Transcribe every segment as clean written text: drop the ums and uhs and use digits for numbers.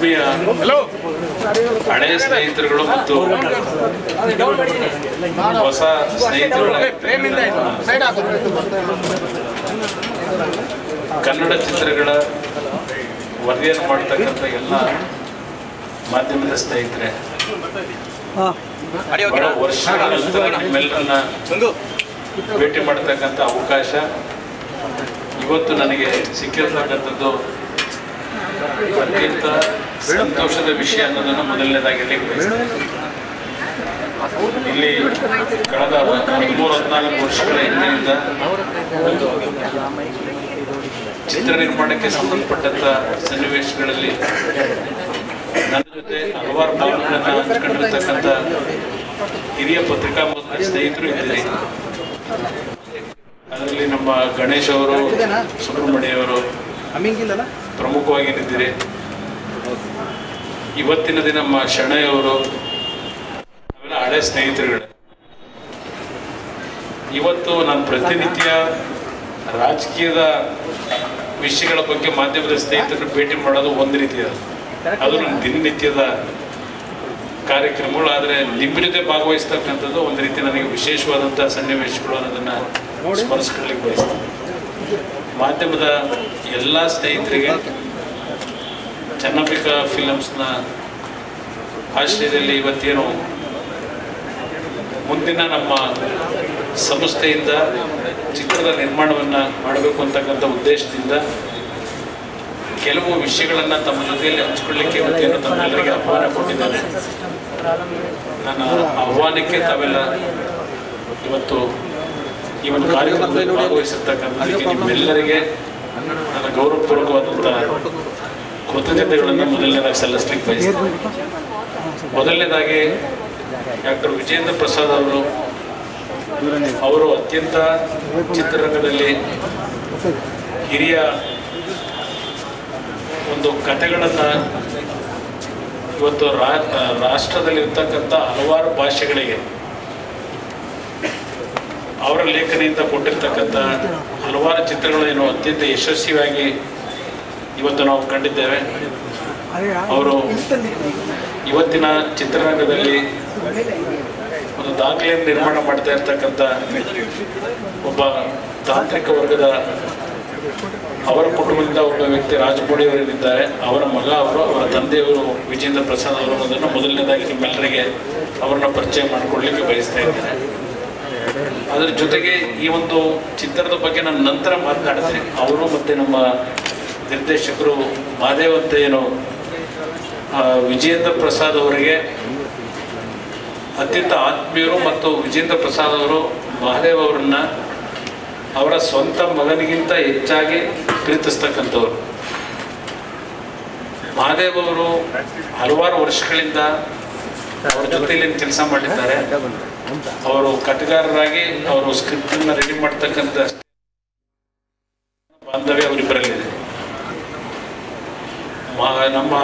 ಆತ್ಮೀಯ ಹಳೆಯ ಸ್ನೇಹಿತರುಗಳು ಮತ್ತು ಹೊಸ ಸ್ನೇಹಿತರುಗಳ ಕನ್ನಡ ಚಿತ್ರಗಳ ವರದಿಯನ್ನು ಮಾಡ್ತಕ್ಕಂಥ ಎಲ್ಲ ಮಾಧ್ಯಮದ ಸ್ನೇಹಿತರೆ, ಬಹಳ ವರ್ಷಗಳ ನಂತರ ನಿಮ್ಮೆಲ್ಲರನ್ನ ಭೇಟಿ ಮಾಡತಕ್ಕಂಥ ಅವಕಾಶ ಇವತ್ತು ನನಗೆ ಸಿಕ್ಕಿರ್ತಕ್ಕಂಥದ್ದು ಅತ್ಯಂತ ಸಂತೋಷದ ವಿಷಯ ಅನ್ನೋದನ್ನು ಮೊದಲನೇದಾಗಿ ಹೇಳಿ ಬಯಸ್ತೇನೆ. ಇಲ್ಲಿ ಕಳೆದ 13-14 ವರ್ಷಗಳ ಹಿಂದಿನಿಂದ ಚಿತ್ರ ನಿರ್ಮಾಣಕ್ಕೆ ಸಂಬಂಧಪಟ್ಟಂತ ಸನ್ನಿವೇಶಗಳಲ್ಲಿ ನನ್ನ ಜೊತೆ ಹಲವಾರು ಭಾವನೆಗಳನ್ನು ಹಂಚಿಕೊಂಡಿರ್ತಕ್ಕಂಥ ಹಿರಿಯ ಪತ್ರಿಕಾ ಸ್ನೇಹಿತರು ಇದ್ದೀರಿ. ಅದರಲ್ಲಿ ನಮ್ಮ ಗಣೇಶ್ ಅವರು, ಸುಬ್ರಹ್ಮಣ್ಯ ಅವರು ಪ್ರಮುಖವಾಗಿ ನಿಂತಿರಿ. ಇವತ್ತಿನ ದಿನ ನಮ್ಮ ಶಣೈ ಅವರು, ಅವೆಲ್ಲ ಹಳೆ ಸ್ನೇಹಿತರುಗಳು. ಇವತ್ತು ನಾನು ಪ್ರತಿನಿತ್ಯ ರಾಜಕೀಯದ ವಿಷಯಗಳ ಬಗ್ಗೆ ಮಾಧ್ಯಮದ ಸ್ನೇಹಿತರನ್ನು ಭೇಟಿ ಮಾಡೋದು ಒಂದು ರೀತಿ, ಅದು ನನ್ನ ದಿನನಿತ್ಯದ ಕಾರ್ಯಕ್ರಮಗಳು. ಆದರೆ ನಿಮ್ಮ ಜೊತೆ ಭಾಗವಹಿಸ್ತಕ್ಕಂಥದ್ದು ಒಂದು ರೀತಿ ನನಗೆ ವಿಶೇಷವಾದಂಥ ಸನ್ನಿವೇಶಗಳು ಅನ್ನೋದನ್ನು ಸ್ಮರಿಸ್ಕೊಳ್ಳಿಕ್ಕೆ ಬಯಸ್ತೀನಿ. ಮಾಧ್ಯಮದ ಎಲ್ಲ ಸ್ನೇಹಿತರಿಗೆ ಚನ್ನಂಬಿಕಾ ಫಿಲಮ್ಸ್ನ ಆಶ್ರಯದಲ್ಲಿ ಇವತ್ತೇನು ಮುಂದಿನ ನಮ್ಮ ಸಂಸ್ಥೆಯಿಂದ ಚಿತ್ರದ ನಿರ್ಮಾಣವನ್ನು ಮಾಡಬೇಕು ಅಂತಕ್ಕಂಥ ಉದ್ದೇಶದಿಂದ ಕೆಲವು ವಿಷಯಗಳನ್ನು ತಮ್ಮ ಜೊತೆಯಲ್ಲಿ ಹಂಚಿಕೊಳ್ಳಿಕ್ಕೆ ಇವತ್ತೇನು ತಮ್ಮೆಲ್ಲರಿಗೆ ಆಹ್ವಾನ ಕೊಟ್ಟಿದ್ದಾರೆ. ನನ್ನ ಆಹ್ವಾನಕ್ಕೆ ತಾವೆಲ್ಲ ಇವತ್ತು ಈ ಒಂದು ಕಾರ್ಯಕ್ರಮದಲ್ಲಿ ಭಾಗವಹಿಸಿರ್ತಕ್ಕಂಥದ್ದಕ್ಕೆ ನಿಮ್ಮೆಲ್ಲರಿಗೆ ನನ್ನ ಗೌರವಪೂರ್ವಕವಾದಂಥ ಕೃತಜ್ಞತೆಗಳನ್ನು ಮೊದಲನೇದಾಗಿ ಸಲ್ಲಿಸ್ಲಿಕ್ಕೆ ಬಯಸ್ತೀನಿ. ಮೊದಲನೇದಾಗಿ ಡಾಕ್ಟರ್ ವಿಜೇಂದ್ರ ಪ್ರಸಾದ್ ಅವರು ಅತ್ಯಂತ ಚಿತ್ರರಂಗದಲ್ಲಿ ಹಿರಿಯ ಒಂದು ಕಥೆಗಳನ್ನು ಇವತ್ತು ರಾಷ್ಟ್ರದಲ್ಲಿರ್ತಕ್ಕಂಥ ಹಲವಾರು ಭಾಷೆಗಳಿಗೆ ಅವರ ಲೇಖನಿಯಿಂದ ಕೊಟ್ಟಿರ್ತಕ್ಕಂಥ ಹಲವಾರು ಚಿತ್ರಗಳೇನು ಅತ್ಯಂತ ಯಶಸ್ವಿಯಾಗಿ ಇವತ್ತು ನಾವು ಕಂಡಿದ್ದೇವೆ. ಅವರು ಇವತ್ತಿನ ಚಿತ್ರರಂಗದಲ್ಲಿ ಒಂದು ದಾಖಲೆಯನ್ನು ನಿರ್ಮಾಣ ಮಾಡ್ತಾ ಇರ್ತಕ್ಕಂಥ ಒಬ್ಬ ತಾಂತ್ರಿಕ ವರ್ಗದ ಅವರ ಕುಟುಂಬದಿಂದ ಒಬ್ಬ ವ್ಯಕ್ತಿ ರಾಜಮೌಳಿ ಅವರಿದ್ದಾರೆ. ಅವರ ಮಗ ಅವರು, ಅವರ ತಂದೆಯವರು ವಿಜೇಂದ್ರ ಪ್ರಸಾದ್ ಅವರು ಅನ್ನೋದನ್ನು ಮೊದಲನೇದಾಗಿ ನಿಮ್ಮೆಲ್ಲರಿಗೆ ಅವರನ್ನ ಪರಿಚಯ ಮಾಡಿಕೊಳ್ಳಲಿಕ್ಕೆ ಬಯಸ್ತಾ ಇದ್ದೇನೆ. ಅದರ ಜೊತೆಗೆ ಈ ಒಂದು ಚಿತ್ರದ ಬಗ್ಗೆ ನಾನು ನಂತರ ಮಾತನಾಡ್ತೀನಿ. ಅವರು ಮತ್ತು ನಮ್ಮ ನಿರ್ದೇಶಕರು ಮಹಾದೇವ್ ಅಂತ ಏನು ವಿಜೇಂದ್ರ ಪ್ರಸಾದ್ ಅವರಿಗೆ ಅತ್ಯಂತ ಆತ್ಮೀಯರು ಮತ್ತು ವಿಜೇಂದ್ರ ಪ್ರಸಾದ್ ಅವರು ಮಹಾದೇವ್ ಅವರನ್ನ ಅವರ ಸ್ವಂತ ಮಗನಿಗಿಂತ ಹೆಚ್ಚಾಗಿ ಪ್ರೀತಿಸ್ತಕ್ಕಂಥವ್ರು. ಮಹಾದೇವ್ ಅವರು ಹಲವಾರು ವರ್ಷಗಳಿಂದ ಅವರ ಜೊತೆಯಲ್ಲಿ ಕೆಲಸ ಮಾಡಿದ್ದಾರೆ. ಅವರು ಕಥೆಗಾರರಾಗಿ ಅವರು ಸ್ಕ್ರಿಪ್ಟನ್ನು ರೆಡಿ ಮಾಡ್ತಕ್ಕಂಥ ಬಾಂಧವ್ಯ ಅವರಿಬ್ಬರಲ್ಲಿದೆ. ನಮ್ಮ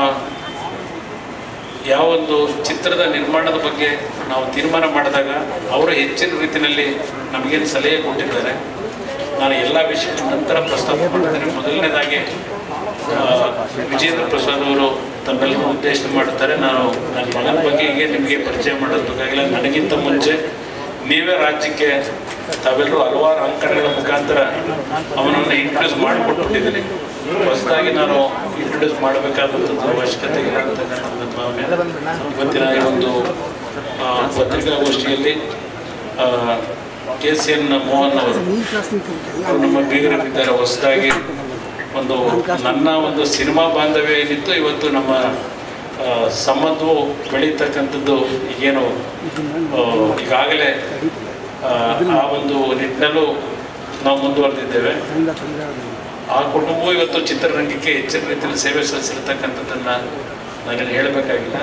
ಯಾವೊಂದು ಚಿತ್ರದ ನಿರ್ಮಾಣದ ಬಗ್ಗೆ ನಾವು ತೀರ್ಮಾನ ಮಾಡಿದಾಗ ಅವರು ಹೆಚ್ಚಿನ ರೀತಿಯಲ್ಲಿ ನಮಗೇನು ಸಲಹೆ ಕೊಟ್ಟಿದ್ದಾರೆ. ನಾನು ಎಲ್ಲ ವಿಷಯಗಳ ನಂತರ ಪ್ರಸ್ತಾಪ ಮಾಡ್ತೇನೆ. ಮೊದಲನೇದಾಗಿ ವಿಜೇಂದ್ರ ಪ್ರಸಾದ್ ಅವರು ತಮ್ಮೆಲ್ಲರೂ ಉದ್ದೇಶ ಮಾಡುತ್ತಾರೆ. ನಾನು ನನ್ನ ಮಗನ ಬಗ್ಗೆ ಹೀಗೆ ನಿಮಗೆ ಪರಿಚಯ ಮಾಡೋದು ಬೇಕಾಗಿಲ್ಲ. ನನಗಿಂತ ಮುಂಚೆ ನೀವೇ ರಾಜ್ಯಕ್ಕೆ ತಾವೆಲ್ಲರೂ ಹಲವಾರು ಅಂಕಣಗಳ ಮುಖಾಂತರ ಅವನನ್ನು ಇಂಟ್ರೊಡ್ಯೂಸ್ ಮಾಡಿಕೊಟ್ಬಿಟ್ಟಿದ್ದೀನಿ. ಹೊಸದಾಗಿ ನಾನು ಇಂಟ್ರೊಡ್ಯೂಸ್ ಮಾಡಬೇಕಾದಂಥದ್ದು ಅವಶ್ಯಕತೆ ಇಲ್ಲ ಅಂತಕ್ಕಂಥ ಭಾವನೆ ಇವತ್ತಿನ ಈ ಒಂದು ಪತ್ರಿಕಾಗೋಷ್ಠಿಯಲ್ಲಿ KCN ಮೋಹನ್ ಅವರು ನಮ್ಮ ಬೀಗರಿದ್ದಾರೆ. ಹೊಸದಾಗಿ ಒಂದು ನನ್ನ ಒಂದು ಸಿನಿಮಾ ಬಾಂಧವ್ಯ ಏನಿತ್ತು, ಇವತ್ತು ನಮ್ಮ ಸಂಬಂಧವು ಬೆಳೀತಕ್ಕಂಥದ್ದು ಈಗೇನು ಈಗಾಗಲೇ ಆ ಒಂದು ನಿಟ್ಟಿನಲ್ಲೂ ನಾವು ಮುಂದುವರೆದಿದ್ದೇವೆ. ಆ ಕುಟುಂಬವು ಇವತ್ತು ಚಿತ್ರರಂಗಕ್ಕೆ ಹೆಚ್ಚಿನ ರೀತಿಯಲ್ಲಿ ಸೇವೆ ಸಲ್ಲಿಸಿರ್ತಕ್ಕಂಥದ್ದನ್ನು ನಾನು ಹೇಳಬೇಕಾಗಿಲ್ಲ.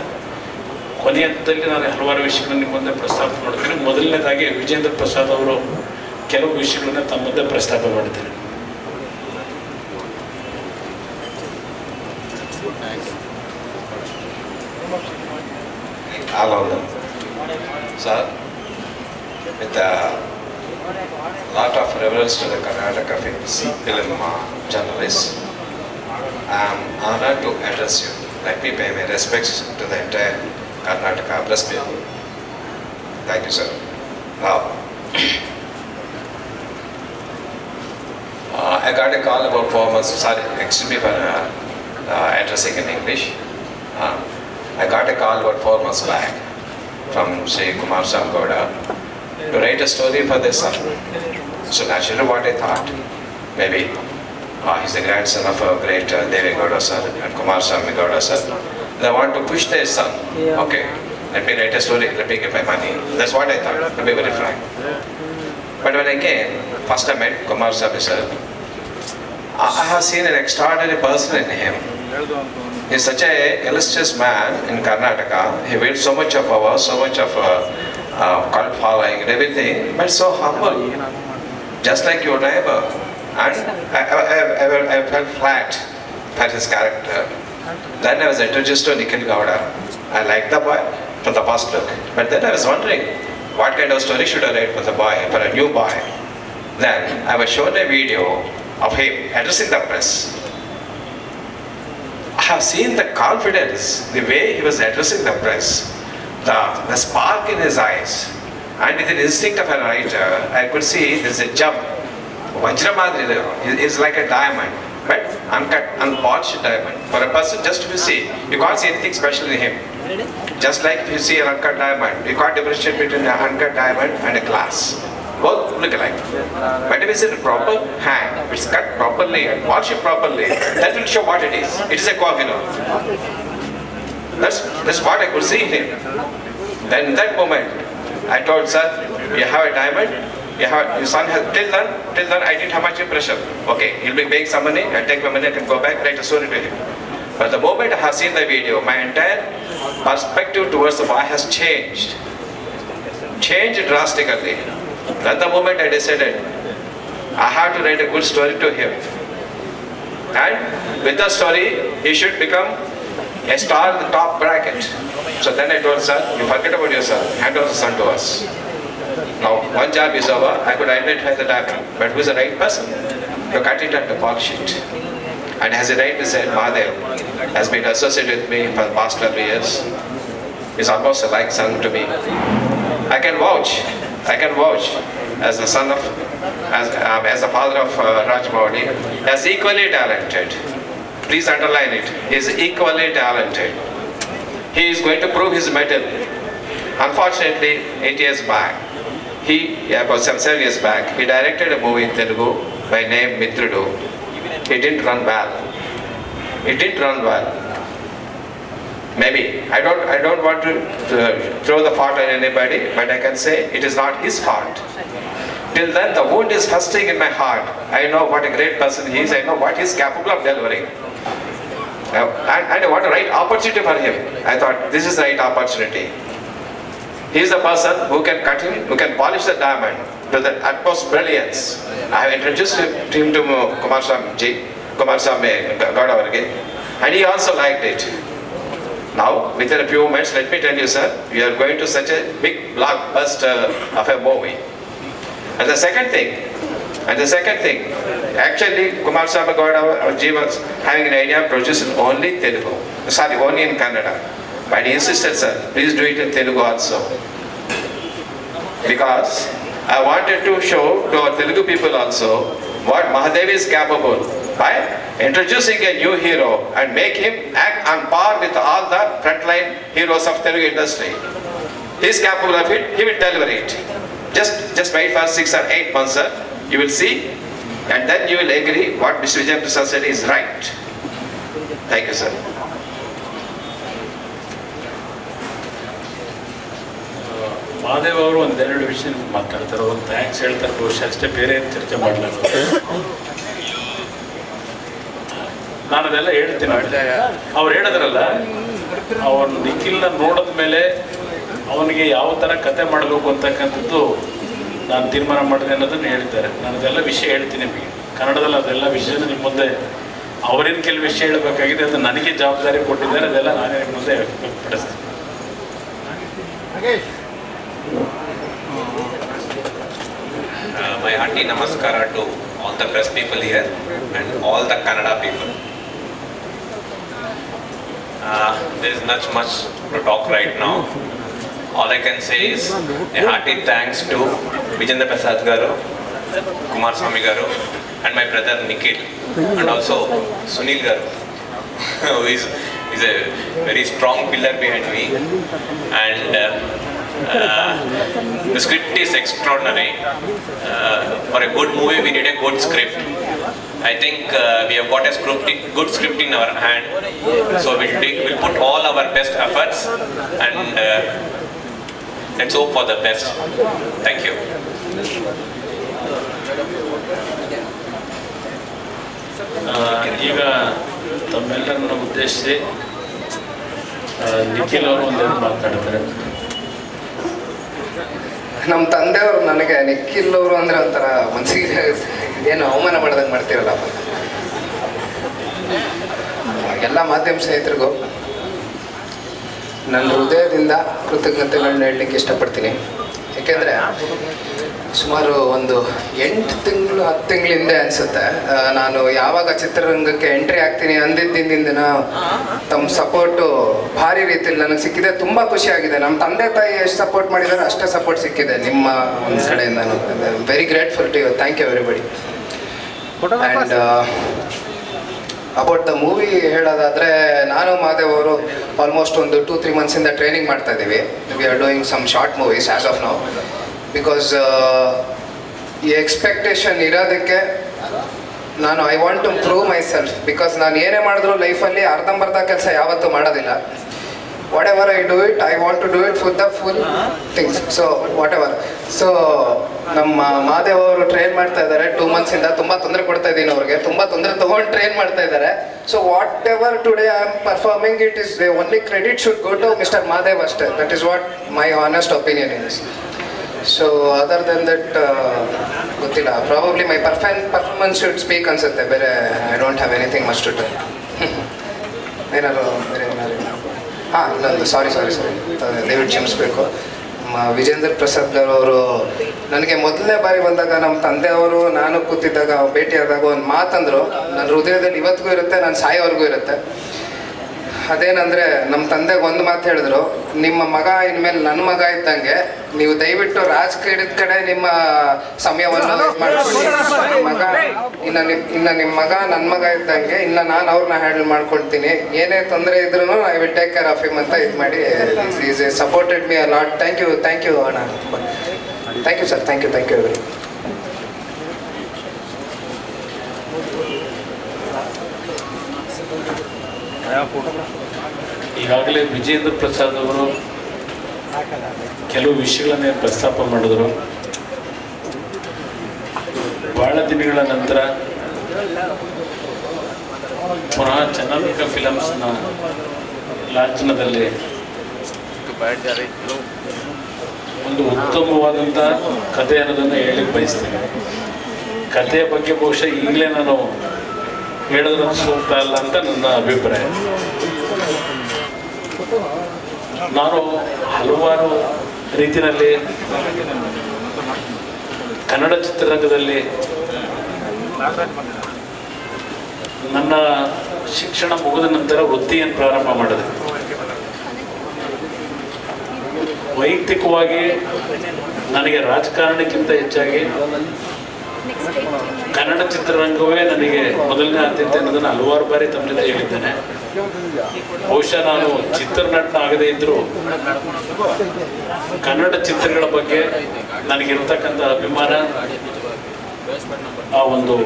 ಕೊನೆಯ ಹಂತದಲ್ಲಿ ನಾನು ಹಲವಾರು ವಿಷಯಗಳನ್ನು ನಿಮ್ಮ ಮುಂದೆ ಪ್ರಸ್ತಾಪ ಮಾಡ್ತೀನಿ. ಮೊದಲನೇದಾಗಿ ವಿಜೇಂದ್ರ ಪ್ರಸಾದ್ ಅವರು ಕೆಲವು ವಿಷಯಗಳನ್ನ ತಮ್ಮ ಮುಂದೆ ಪ್ರಸ್ತಾಪ ಮಾಡ್ತೀನಿ. All of them. Sir, with a lot of reverence to the Karnataka film journalists, I am honored to address you. let me pay my respects to the entire Karnataka press people. Thank you, sir. Now, I got a call about 4 months. Sorry, excuse me for addressing in English. I got a call about 4 months back from Sri Kumar Samgoda to write a story for their son. So naturally, what I thought, maybe he's the grandson of a great Devi Gowda sir and Kumar Swamy Gowda sir. They want to push their son. Okay, let me write a story, let me get my money. That's what I thought, to be very frank. But when I came, first I met Kumar Swamy sir. I have seen an extraordinary person in him. He's such a illustrious man in Karnataka. He built so much of power, so much of cult following and everything, but so humble, just like your neighbor. And I felt flat at his character. Then I was introduced to Nikhil Gowda. I liked the boy from the first look. But then I was wondering, what kind of story should I write for the boy, for a new boy? Then I was shown a video of him addressing the press. I have seen the confidence, the way he was addressing the press, the spark in his eyes, and with the instinct of a writer, I could see there's a jump. Vajra Madri is like a diamond, but uncut, unpolished diamond. For a person, just if you see, you can't see anything special in him. Just like if you see an uncut diamond, you can't differentiate between an uncut diamond and a glass. Both look alike. But if it's in a proper hand, it's cut properly and polished properly, that will show what it is. It is a Kohinoor. That's what I could see in him. Then in that moment, I told, sir, you have a diamond, your son has, till then I didn't have much impression. Okay, he'll be paying some money, I'll take my money, I can go back, write a story to him. But the moment I have seen the video, my entire perspective towards the boy has changed drastically. Then the moment I decided, I have to write a good story to him. And with the story, he should become a star in the top bracket. So then I told, sir, you forget about your son, hand over the son to us. Now, one job is over, I could identify the diamond, but who is the right person? To cut it and to polish it. And as he rightly said, Mahadev has been associated with me for the past 12 years. He's almost a like son to me. I can vouch as the son of, as the father of Rajamouli, as equally talented. Please underline it, he is equally talented. He is going to prove his mettle. Unfortunately, 8 years back, about 7 years back, he directed a movie in Telugu by name Mitrudu. It didn't run well. Maybe. I don't want to throw the fault on anybody, but I can say it is not his fault. Till then, the wound is festering in my heart. I know what a great person he is. I know what he is capable of delivering. And I want the right opportunity for him. I thought, this is the right opportunity. He is the person who can cut him, who can polish the diamond to the utmost brilliance. I have introduced him to Kumar Swamy Gowda, and he also liked it. Now, within a few minutes, let me tell you, sir, we are going to such a big blockbuster of a movie. And the second thing, actually, Kumar Swamy Gowda was having an idea of producing only only in Kannada. But he insisted, sir, please do it in Telugu also. Because I wanted to show to our Telugu people also what Mahadev is capable by introducing a new hero and make him act on par with all the frontline heroes of Telugu industry. He is capable of it, he will deliver it. Just wait for 6 or 8 months, sir. You will see, and then you will agree what Mr. Vijay Prasad said is right. Thank you, sir. Mahadev ಅವರು ಒಂದೆರಡು ವಿಷಯ ಮಾತಾಡ್ತಾರೆ, ಒಂದು thanks ಹೇಳ್ತಾರೆ, ಬಹುಶಃ ಅಷ್ಟೇ, ಬೇರೆ ಏನು ಚರ್ಚೆ ಮಾಡಲಾರ. ನಾನು ಅದೆಲ್ಲ ಹೇಳ್ತೀನಿ. ಅವ್ರು ಹೇಳಿದ್ರಲ್ಲ, ಅವನು ನಿಖಿಲ್ನ ನೋಡಿದ ಮೇಲೆ ಅವನಿಗೆ ಯಾವ ಥರ ಕತೆ ಮಾಡಬೇಕು ಅಂತಕ್ಕಂಥದ್ದು ನಾನು ತೀರ್ಮಾನ ಮಾಡಿದೆ ಅನ್ನೋದನ್ನು ಹೇಳಿದ್ದಾರೆ. ನಾನು ಅದೆಲ್ಲ ವಿಷಯ ಹೇಳ್ತೀನಿ ನಿಮಗೆ ಕನ್ನಡದಲ್ಲಿ. ಅದೆಲ್ಲ ವಿಷಯನ ನಿಮ್ಮ ಮುಂದೆ ಅವರೇನು ಕೆಲವು ವಿಷಯ ಹೇಳಬೇಕಾಗಿದೆ, ಅದು ನನಗೆ ಜವಾಬ್ದಾರಿ ಕೊಟ್ಟಿದ್ದಾರೆ, ಅದೆಲ್ಲ ನಾನೇ ನಿಮ್ಮ ಮುಂದೆ ವ್ಯಕ್ತಪಡಿಸ್ತೀನಿ. My hearty namaskara to all the press people here and all the Kannada people. There is not much to talk right now. All I can say is a hearty thanks to Vijendra Prasad Garu, Kumar Swami Garu, and my brother Nikhil, and also Sunil Garu, who is a very strong pillar behind me. And the script is extraordinary. For a good movie, we need a good script. I think we have got a good script in our hand, so we'll put all our best efforts, and let's hope for the best. Thank you. ಈಗ ತಮ್ಮೆಲ್ಲರನ್ನು ಉದ್ದೇಶಿಸಿ ನಿಖಿಲ್ ಅವರು ಒಂದೆರಡು ಮಾತನಾಡ್ತಾರೆ. ನಮ್ಮ ತಂದೆಯವರು ನನಗೆ ನಿಖಿಲ್ ಅವರು ಅಂದರೆ ಒಂಥರ ಮನಸ್ಸಿಗೆ ಏನು ಅವಮಾನ ಮಾಡ್ದಂಗೆ ಮಾಡ್ತಿರಲ್ಲ. ಎಲ್ಲ ಮಾಧ್ಯಮ ಸ್ನೇಹಿತರಿಗೂ ನನ್ನ ಹೃದಯದಿಂದ ಕೃತಜ್ಞತೆಗಳನ್ನ ಹೇಳಲಿಕ್ಕೆ ಇಷ್ಟಪಡ್ತೀನಿ. ಏಕೆಂದರೆ ಸುಮಾರು ಒಂದು 8 ತಿಂಗಳು 10 ತಿಂಗಳ ಹಿಂದೆ ಅನಿಸುತ್ತೆ ನಾನು ಯಾವಾಗ ಚಿತ್ರರಂಗಕ್ಕೆ ಎಂಟ್ರಿ ಆಗ್ತೀನಿ ಅಂದಿದ್ದಿಂದ ದಿನ ತಮ್ಮ ಸಪೋರ್ಟು ಭಾರಿ ರೀತಿಯಲ್ಲಿ ನನಗೆ ಸಿಕ್ಕಿದೆ. ತುಂಬ ಖುಷಿಯಾಗಿದೆ. ನಮ್ಮ ತಂದೆ ತಾಯಿ ಎಷ್ಟು ಸಪೋರ್ಟ್ ಮಾಡಿದ್ದಾರೆ ಅಷ್ಟೇ ಸಪೋರ್ಟ್ ಸಿಕ್ಕಿದೆ ನಿಮ್ಮ ಒಂದು ಕಡೆಯಿಂದ. Very grateful to you. Thank you everybody. And about the movie ಹೇಳೋದಾದರೆ, ನಾನು ಮಾದೇವ್ ಅವರು ಆಲ್ಮೋಸ್ಟ್ ಒಂದು 2-3 ಮಂತ್ಸಿಂದ ಟ್ರೈನಿಂಗ್ ಮಾಡ್ತಾ ಇದ್ದೀವಿ. We are doing some short movies as of now. Because ಈ ಎಕ್ಸ್ಪೆಕ್ಟೇಷನ್ ಇರೋದಕ್ಕೆ ನಾನು I want to prove myself. Because ನಾನು ಏನೇ ಮಾಡಿದ್ರು ಲೈಫಲ್ಲಿ ಅರ್ಧಂಬರ್ಧ ಕೆಲಸ ಯಾವತ್ತೂ ಮಾಡೋದಿಲ್ಲ. Whatever I do it, I want to do it full the full things. So whatever. So ನಮ್ಮ ಮಾದೇವ್ ಅವರು ಟ್ರೈನ್ ಮಾಡ್ತಾ ಇದ್ದಾರೆ 2 ಮಂತ್ಸಿಂದ. ತುಂಬ ತೊಂದರೆ ಕೊಡ್ತಾ ಇದ್ದೀನಿ ಅವ್ರಿಗೆ. ತುಂಬ ತೊಂದರೆ ತೊಗೊಂಡು ಟ್ರೈನ್ ಮಾಡ್ತಾ ಇದ್ದಾರೆ. So whatever today I am performing, it is only credit should go to mister Madev ಅಷ್ಟೇ. That is what my honest opinion is. So other than that ಗೊತ್ತಿಲ್ಲ. Probably my performance should speak ಅನ್ಸುತ್ತೆ. ಬೇರೆ I don't have anything much to tell. ಏನಾದ್ರು ಬೇರೆ ಏನಾದ್ರು? ಹಾಂ, ಇನ್ನೊಂದು ಸಾರಿ ದಯವಿಟ್ಟು ಕ್ಷಮಿಸಬೇಕು. ವಿಜೇಂದ್ರ ಪ್ರಸಾದ್ ಅವರು ನನಗೆ ಮೊದಲನೇ ಬಾರಿ ಬಂದಾಗ ನಮ್ಮ ತಂದೆಯವರು ನಾನು ಕೂತಿದ್ದಾಗ ಭೇಟಿಯಾದಾಗ ಒಂದು ಮಾತಂದರು ನನ್ನ ಹೃದಯದಲ್ಲಿ ಇವತ್ತಿಗೂ ಇರುತ್ತೆ, ನಾನು ಸಾಯೋವರೆಗೂ ಇರುತ್ತೆ. ಅದೇನಂದರೆ, ನಮ್ಮ ತಂದೆಗೆ ಒಂದು ಮಾತು ಹೇಳಿದ್ರು, ನಿಮ್ಮ ಮಗ ಇನ್ಮೇಲೆ ನನ್ನ ಮಗ ಇದ್ದಂಗೆ, ನೀವು ದಯವಿಟ್ಟು ರಾಜಕೀಯದ ಕಡೆ ನಿಮ್ಮ ಸಮಯವನ್ನು ಮಾಡ್ಕೊಳ್ಳಿ. ಮಗ ಇನ್ನು ನಿಮ್ಮ ಮಗ ನನ್ನ ಮಗ ಇದ್ದಂಗೆ, ಇನ್ನು ನಾನು ಅವ್ರನ್ನ ಹ್ಯಾಂಡಲ್ ಮಾಡ್ಕೊಳ್ತೀನಿ. ಏನೇ ತೊಂದರೆ ಇದ್ರೂ I will take care of him ಅಂತ ಇದು ಮಾಡಿ is supported me a lot. Thank you ಅಣ್ಣ. Thank you sir. Thank you every. ಈಗಾಗಲೇ ವಿಜೇಂದ್ರ ಪ್ರಸಾದ್ ಅವರು ಕೆಲವು ವಿಷಯಗಳನ್ನೇ ಪ್ರಸ್ತಾಪ ಮಾಡಿದ್ರು. ಬಹಳ ದಿನಗಳ ನಂತರ ಪುನಃ ಚನ್ನವಿಕ ಫಿಲಮ್ಸ್ನ ಲಾಂಛನದಲ್ಲಿ ಒಂದು ಉತ್ತಮವಾದಂಥ ಕಥೆ ಅನ್ನೋದನ್ನು ಹೇಳಲಿಕ್ಕೆ ಬಯಸ್ತೇನೆ. ಕಥೆಯ ಬಗ್ಗೆ ಬಹುಶಃ ಈಗಲೇ ನಾನು ಹೇಳಿದ್ರೆ ಸೂಕ್ತ ಅಲ್ಲ ಅಂತ ನನ್ನ ಅಭಿಪ್ರಾಯ. ನಾನು ಹಲವಾರು ರೀತಿಯಲ್ಲಿ ಕನ್ನಡ ಚಿತ್ರರಂಗದಲ್ಲಿ ನನ್ನ ಶಿಕ್ಷಣ ಮುಗಿದ ನಂತರ ವೃತ್ತಿಯನ್ನು ಪ್ರಾರಂಭ ಮಾಡಿದೆ. ವೈಯಕ್ತಿಕವಾಗಿ ನನಗೆ ರಾಜಕಾರಣಕ್ಕಿಂತ ಹೆಚ್ಚಾಗಿ ಕನ್ನಡ ಚಿತ್ರರಂಗವೇ ನನಗೆ ಮೊದಲನೇ ಆದ್ಯತೆ ಅನ್ನೋದನ್ನು ಹಲವಾರು ಬಾರಿ ತಮ್ಮ ಜೊತೆ ಹೇಳಿದ್ದೇನೆ. ಬಹುಶಃ ನಾನು ಚಿತ್ರನಟ ಆಗದೇ ಇದ್ದರೂ ಕನ್ನಡ ಚಿತ್ರಗಳ ಬಗ್ಗೆ ನನಗಿರ್ತಕ್ಕಂಥ ಅಭಿಮಾನ, ಆ ಒಂದು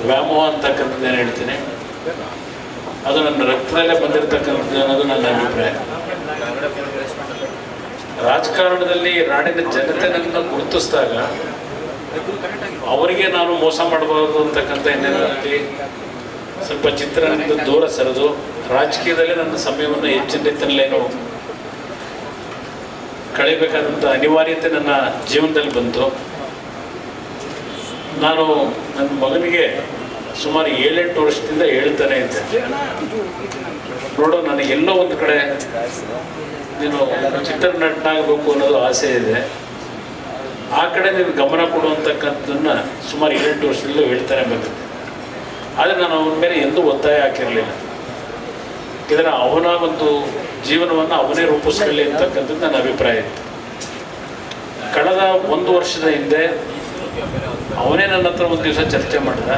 ವ್ಯಾಮೋಹ ಅಂತಕ್ಕಂಥದ್ದೇನು ಹೇಳ್ತೀನಿ, ಅದು ನನ್ನ ರಕ್ತದಲ್ಲೇ ಬಂದಿರತಕ್ಕಂಥದ್ದು ಅನ್ನೋದು ನನ್ನ ಅಭಿಪ್ರಾಯ. ರಾಜಕಾರಣದಲ್ಲಿ ನಾಡಿನ ಜನತೆ ನನ್ನ ಗುರುತಿಸಿದಾಗ ಅವರಿಗೆ ನಾನು ಮೋಸ ಮಾಡಬಾರ್ದು ಅಂತಕ್ಕಂಥ ಹಿನ್ನೆಲೆಯಲ್ಲಿ ಸ್ವಲ್ಪ ಚಿತ್ರರಂಗದ ದೂರ ಸರಿದು ರಾಜಕೀಯದಲ್ಲೇ ನನ್ನ ಸಮಯವನ್ನು ಹೆಚ್ಚಿನ ರೀತಿಯಲ್ಲೇನು ಕಳೆಯಬೇಕಾದಂಥ ಅನಿವಾರ್ಯತೆ ನನ್ನ ಜೀವನದಲ್ಲಿ ಬಂತು. ನಾನು ನನ್ನ ಮಗನಿಗೆ ಸುಮಾರು 7-8 ವರ್ಷದಿಂದ ಹೇಳ್ತಾನೆ ಇದ್ದೆ, ನೋಡು ನನಗೆಲ್ಲೋ ಒಂದು ಕಡೆ ನೀನು ಚಿತ್ರನಟನಾಗಬೇಕು ಅನ್ನೋದು ಆಸೆ ಇದೆ, ಆ ಕಡೆ ನೀನು ಗಮನ ಕೊಡುವಂತಕ್ಕಂಥದ್ದನ್ನು ಸುಮಾರು 7-8 ವರ್ಷದಲ್ಲೂ ಹೇಳ್ತಾನೆ ಬಂದಿದ್ದೆ. ಆದರೆ ನಾನು ಅವನ ಮೇಲೆ ಎಂದೂ ಒತ್ತಾಯ ಹಾಕಿರಲಿಲ್ಲ. ಇದರ ಅವನ ಒಂದು ಜೀವನವನ್ನು ಅವನೇ ರೂಪಿಸ್ಕೊಳ್ಳಿ ಅಂತಕ್ಕಂಥದ್ದು ನನ್ನ ಅಭಿಪ್ರಾಯ ಇತ್ತು. ಕಳೆದ 1 ವರ್ಷದ ಹಿಂದೆ ಅವನೇ ನನ್ನ ಹತ್ರ ಒಂದು ದಿವಸ ಚರ್ಚೆ ಮಾಡಿದ.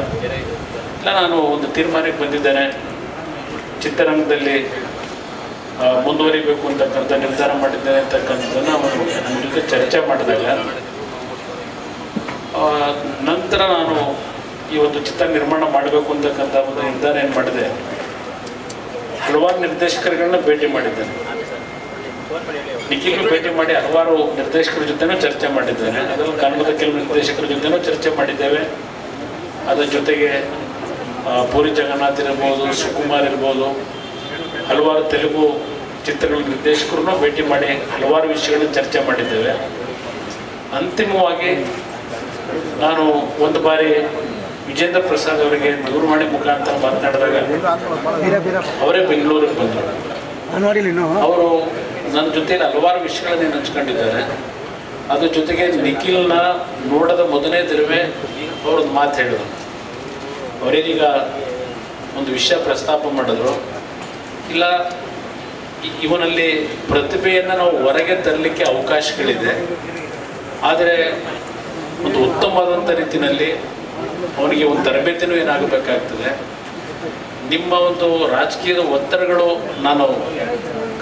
ಇಲ್ಲ, ನಾನು ಒಂದು ತೀರ್ಮಾನಕ್ಕೆ ಬಂದಿದ್ದೇನೆ, ಚಿತ್ರರಂಗದಲ್ಲಿ ಮುಂದುವರಿಬೇಕು ಅಂತಕ್ಕಂಥ ನಿರ್ಧಾರ ಮಾಡಿದ್ದೇನೆ ಅಂತಕ್ಕಂಥದ್ದನ್ನು ಅವನು ನನ್ನ ಜೊತೆ ಚರ್ಚೆ ಮಾಡಿದಾಗ ನಂತರ ನಾನು ಈ ಒಂದು ಚಿತ್ರ ನಿರ್ಮಾಣ ಮಾಡಬೇಕು ಅಂತಕ್ಕಂಥ ಒಂದು ನಿರ್ಧಾರ ಏನು ಮಾಡಿದೆ, ಹಲವಾರು ನಿರ್ದೇಶಕರುಗಳನ್ನ ಭೇಟಿ ಮಾಡಿದ್ದೇನೆ. ನಿಖಿಲ್ ಭೇಟಿ ಮಾಡಿ ಹಲವಾರು ನಿರ್ದೇಶಕರ ಜೊತೆನೂ ಚರ್ಚೆ ಮಾಡಿದ್ದೇನೆ. ಅದರಲ್ಲಿ ಕನ್ನಡದ ಕೆಲವು ನಿರ್ದೇಶಕರ ಜೊತೆನೂ ಚರ್ಚೆ ಮಾಡಿದ್ದೇವೆ. ಅದರ ಜೊತೆಗೆ ಪೂರಿ ಜಗನ್ನಾಥ್ ಇರ್ಬೋದು, ಸುಕುಮಾರ್ ಇರ್ಬೋದು, ಹಲವಾರು ತೆಲುಗು ಚಿತ್ರಗಳ ನಿರ್ದೇಶಕರನ್ನು ಭೇಟಿ ಮಾಡಿ ಹಲವಾರು ವಿಷಯಗಳನ್ನು ಚರ್ಚೆ ಮಾಡಿದ್ದೇವೆ. ಅಂತಿಮವಾಗಿ ನಾನು ಒಂದು ಬಾರಿ ವಿಜೇಂದ್ರ ಪ್ರಸಾದ್ ಅವರಿಗೆ ದೂರವಾಣಿ ಮುಖಾಂತರ ಮಾತನಾಡಿದಾಗ ಅವರೇ ಬೆಂಗಳೂರಿಗೆ ಬಂದರು. ಅವರು ನನ್ನ ಜೊತೆಯಲ್ಲಿ ಹಲವಾರು ವಿಷಯಗಳನ್ನ ಹಂಚ್ಕೊಂಡಿದ್ದಾರೆ. ಅದ್ರ ಜೊತೆಗೆ ನಿಖಿಲ್ನ ನೋಡದ ಮೊದಲನೇ ದಿನವೇ ಅವ್ರದ್ದು ಮಾತು ಹೇಳಿದರು. ಅವರೇನೀಗ ಒಂದು ವಿಷಯ ಪ್ರಸ್ತಾಪ ಮಾಡಿದ್ರು, ಇಲ್ಲ ಇವನಲ್ಲಿ ಪ್ರತಿಭೆಯನ್ನು ನಾವು ಹೊರಗೆ ತರಲಿಕ್ಕೆ ಅವಕಾಶಗಳಿದೆ, ಆದರೆ ಒಂದು ಉತ್ತಮವಾದಂಥ ರೀತಿಯಲ್ಲಿ ಅವನಿಗೆ ಒಂದು ತರಬೇತಿನೂ ಏನಾಗಬೇಕಾಗ್ತದೆ. ನಿಮ್ಮ ಒಂದು ರಾಜಕೀಯದ ಒತ್ತಡಗಳು ನಾನು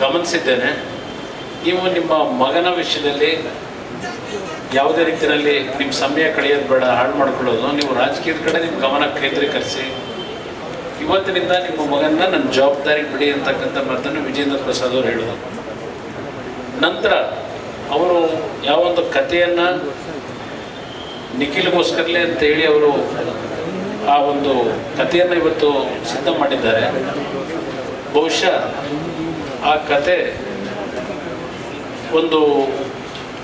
ಗಮನಿಸಿದ್ದೇನೆ. ನೀವು ನಿಮ್ಮ ಮಗನ ವಿಷಯದಲ್ಲಿ ಯಾವುದೇ ರೀತಿಯಲ್ಲಿ ನಿಮ್ಮ ಸಮಯ ಕಳೆಯೋದು ಬೇಡ, ಹಾಳು ಮಾಡ್ಕೊಳ್ಳೋದು. ನೀವು ರಾಜಕೀಯದ ಕಡೆ ನಿಮ್ಮ ಗಮನ ಕೇಂದ್ರೀಕರಿಸಿ, ಇವತ್ತಿನಿಂದ ನಿಮ್ಮ ಮಗನ ನನ್ನ ಜವಾಬ್ದಾರಿಗೆ ಬಿಡಿ ಅಂತಕ್ಕಂಥ ಮಾತನ್ನು ವಿಜೇಂದ್ರ ಪ್ರಸಾದ್ ಅವರು ಹೇಳಿದರು. ನಂತರ ಅವರು ಯಾವೊಂದು ಕಥೆಯನ್ನು ನಿಖಿಲ್ಗೋಸ್ಕರಲೇ ಅಂತೇಳಿ ಅವರು ಆ ಒಂದು ಕಥೆಯನ್ನು ಇವತ್ತು ಸಿದ್ಧ ಮಾಡಿದ್ದಾರೆ. ಬಹುಶಃ ಆ ಕತೆ ಒಂದು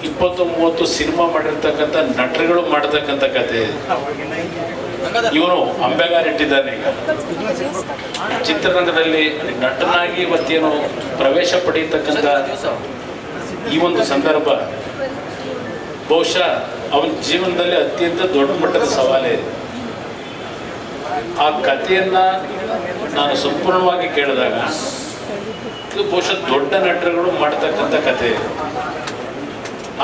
20-30 ಸಿನಿಮಾ ಮಾಡಿರ್ತಕ್ಕಂಥ ನಟರುಗಳು ಮಾಡತಕ್ಕಂಥ ಕತೆ. ಇವನು ಅಂಬೆಗಾಲಿಟ್ಟಿದ್ದಾನೆ. ಈಗ ಚಿತ್ರರಂಗದಲ್ಲಿ ನಟನಾಗಿ ಇವತ್ತೇನು ಪ್ರವೇಶ ಪಡೆಯತಕ್ಕಂಥ ಈ ಒಂದು ಸಂದರ್ಭ ಬಹುಶಃ ಅವನ ಜೀವನದಲ್ಲಿ ಅತ್ಯಂತ ದೊಡ್ಡ ಮಟ್ಟದ ಸವಾಲೇ ಇದೆ. ಆ ಕಥೆಯನ್ನು ನಾನು ಸಂಪೂರ್ಣವಾಗಿ ಕೇಳಿದಾಗ ಇದು ಬಹುಶಃ ದೊಡ್ಡ ನಟರುಗಳು ಮಾಡ್ತಕ್ಕಂಥ ಕಥೆ ಇದೆ.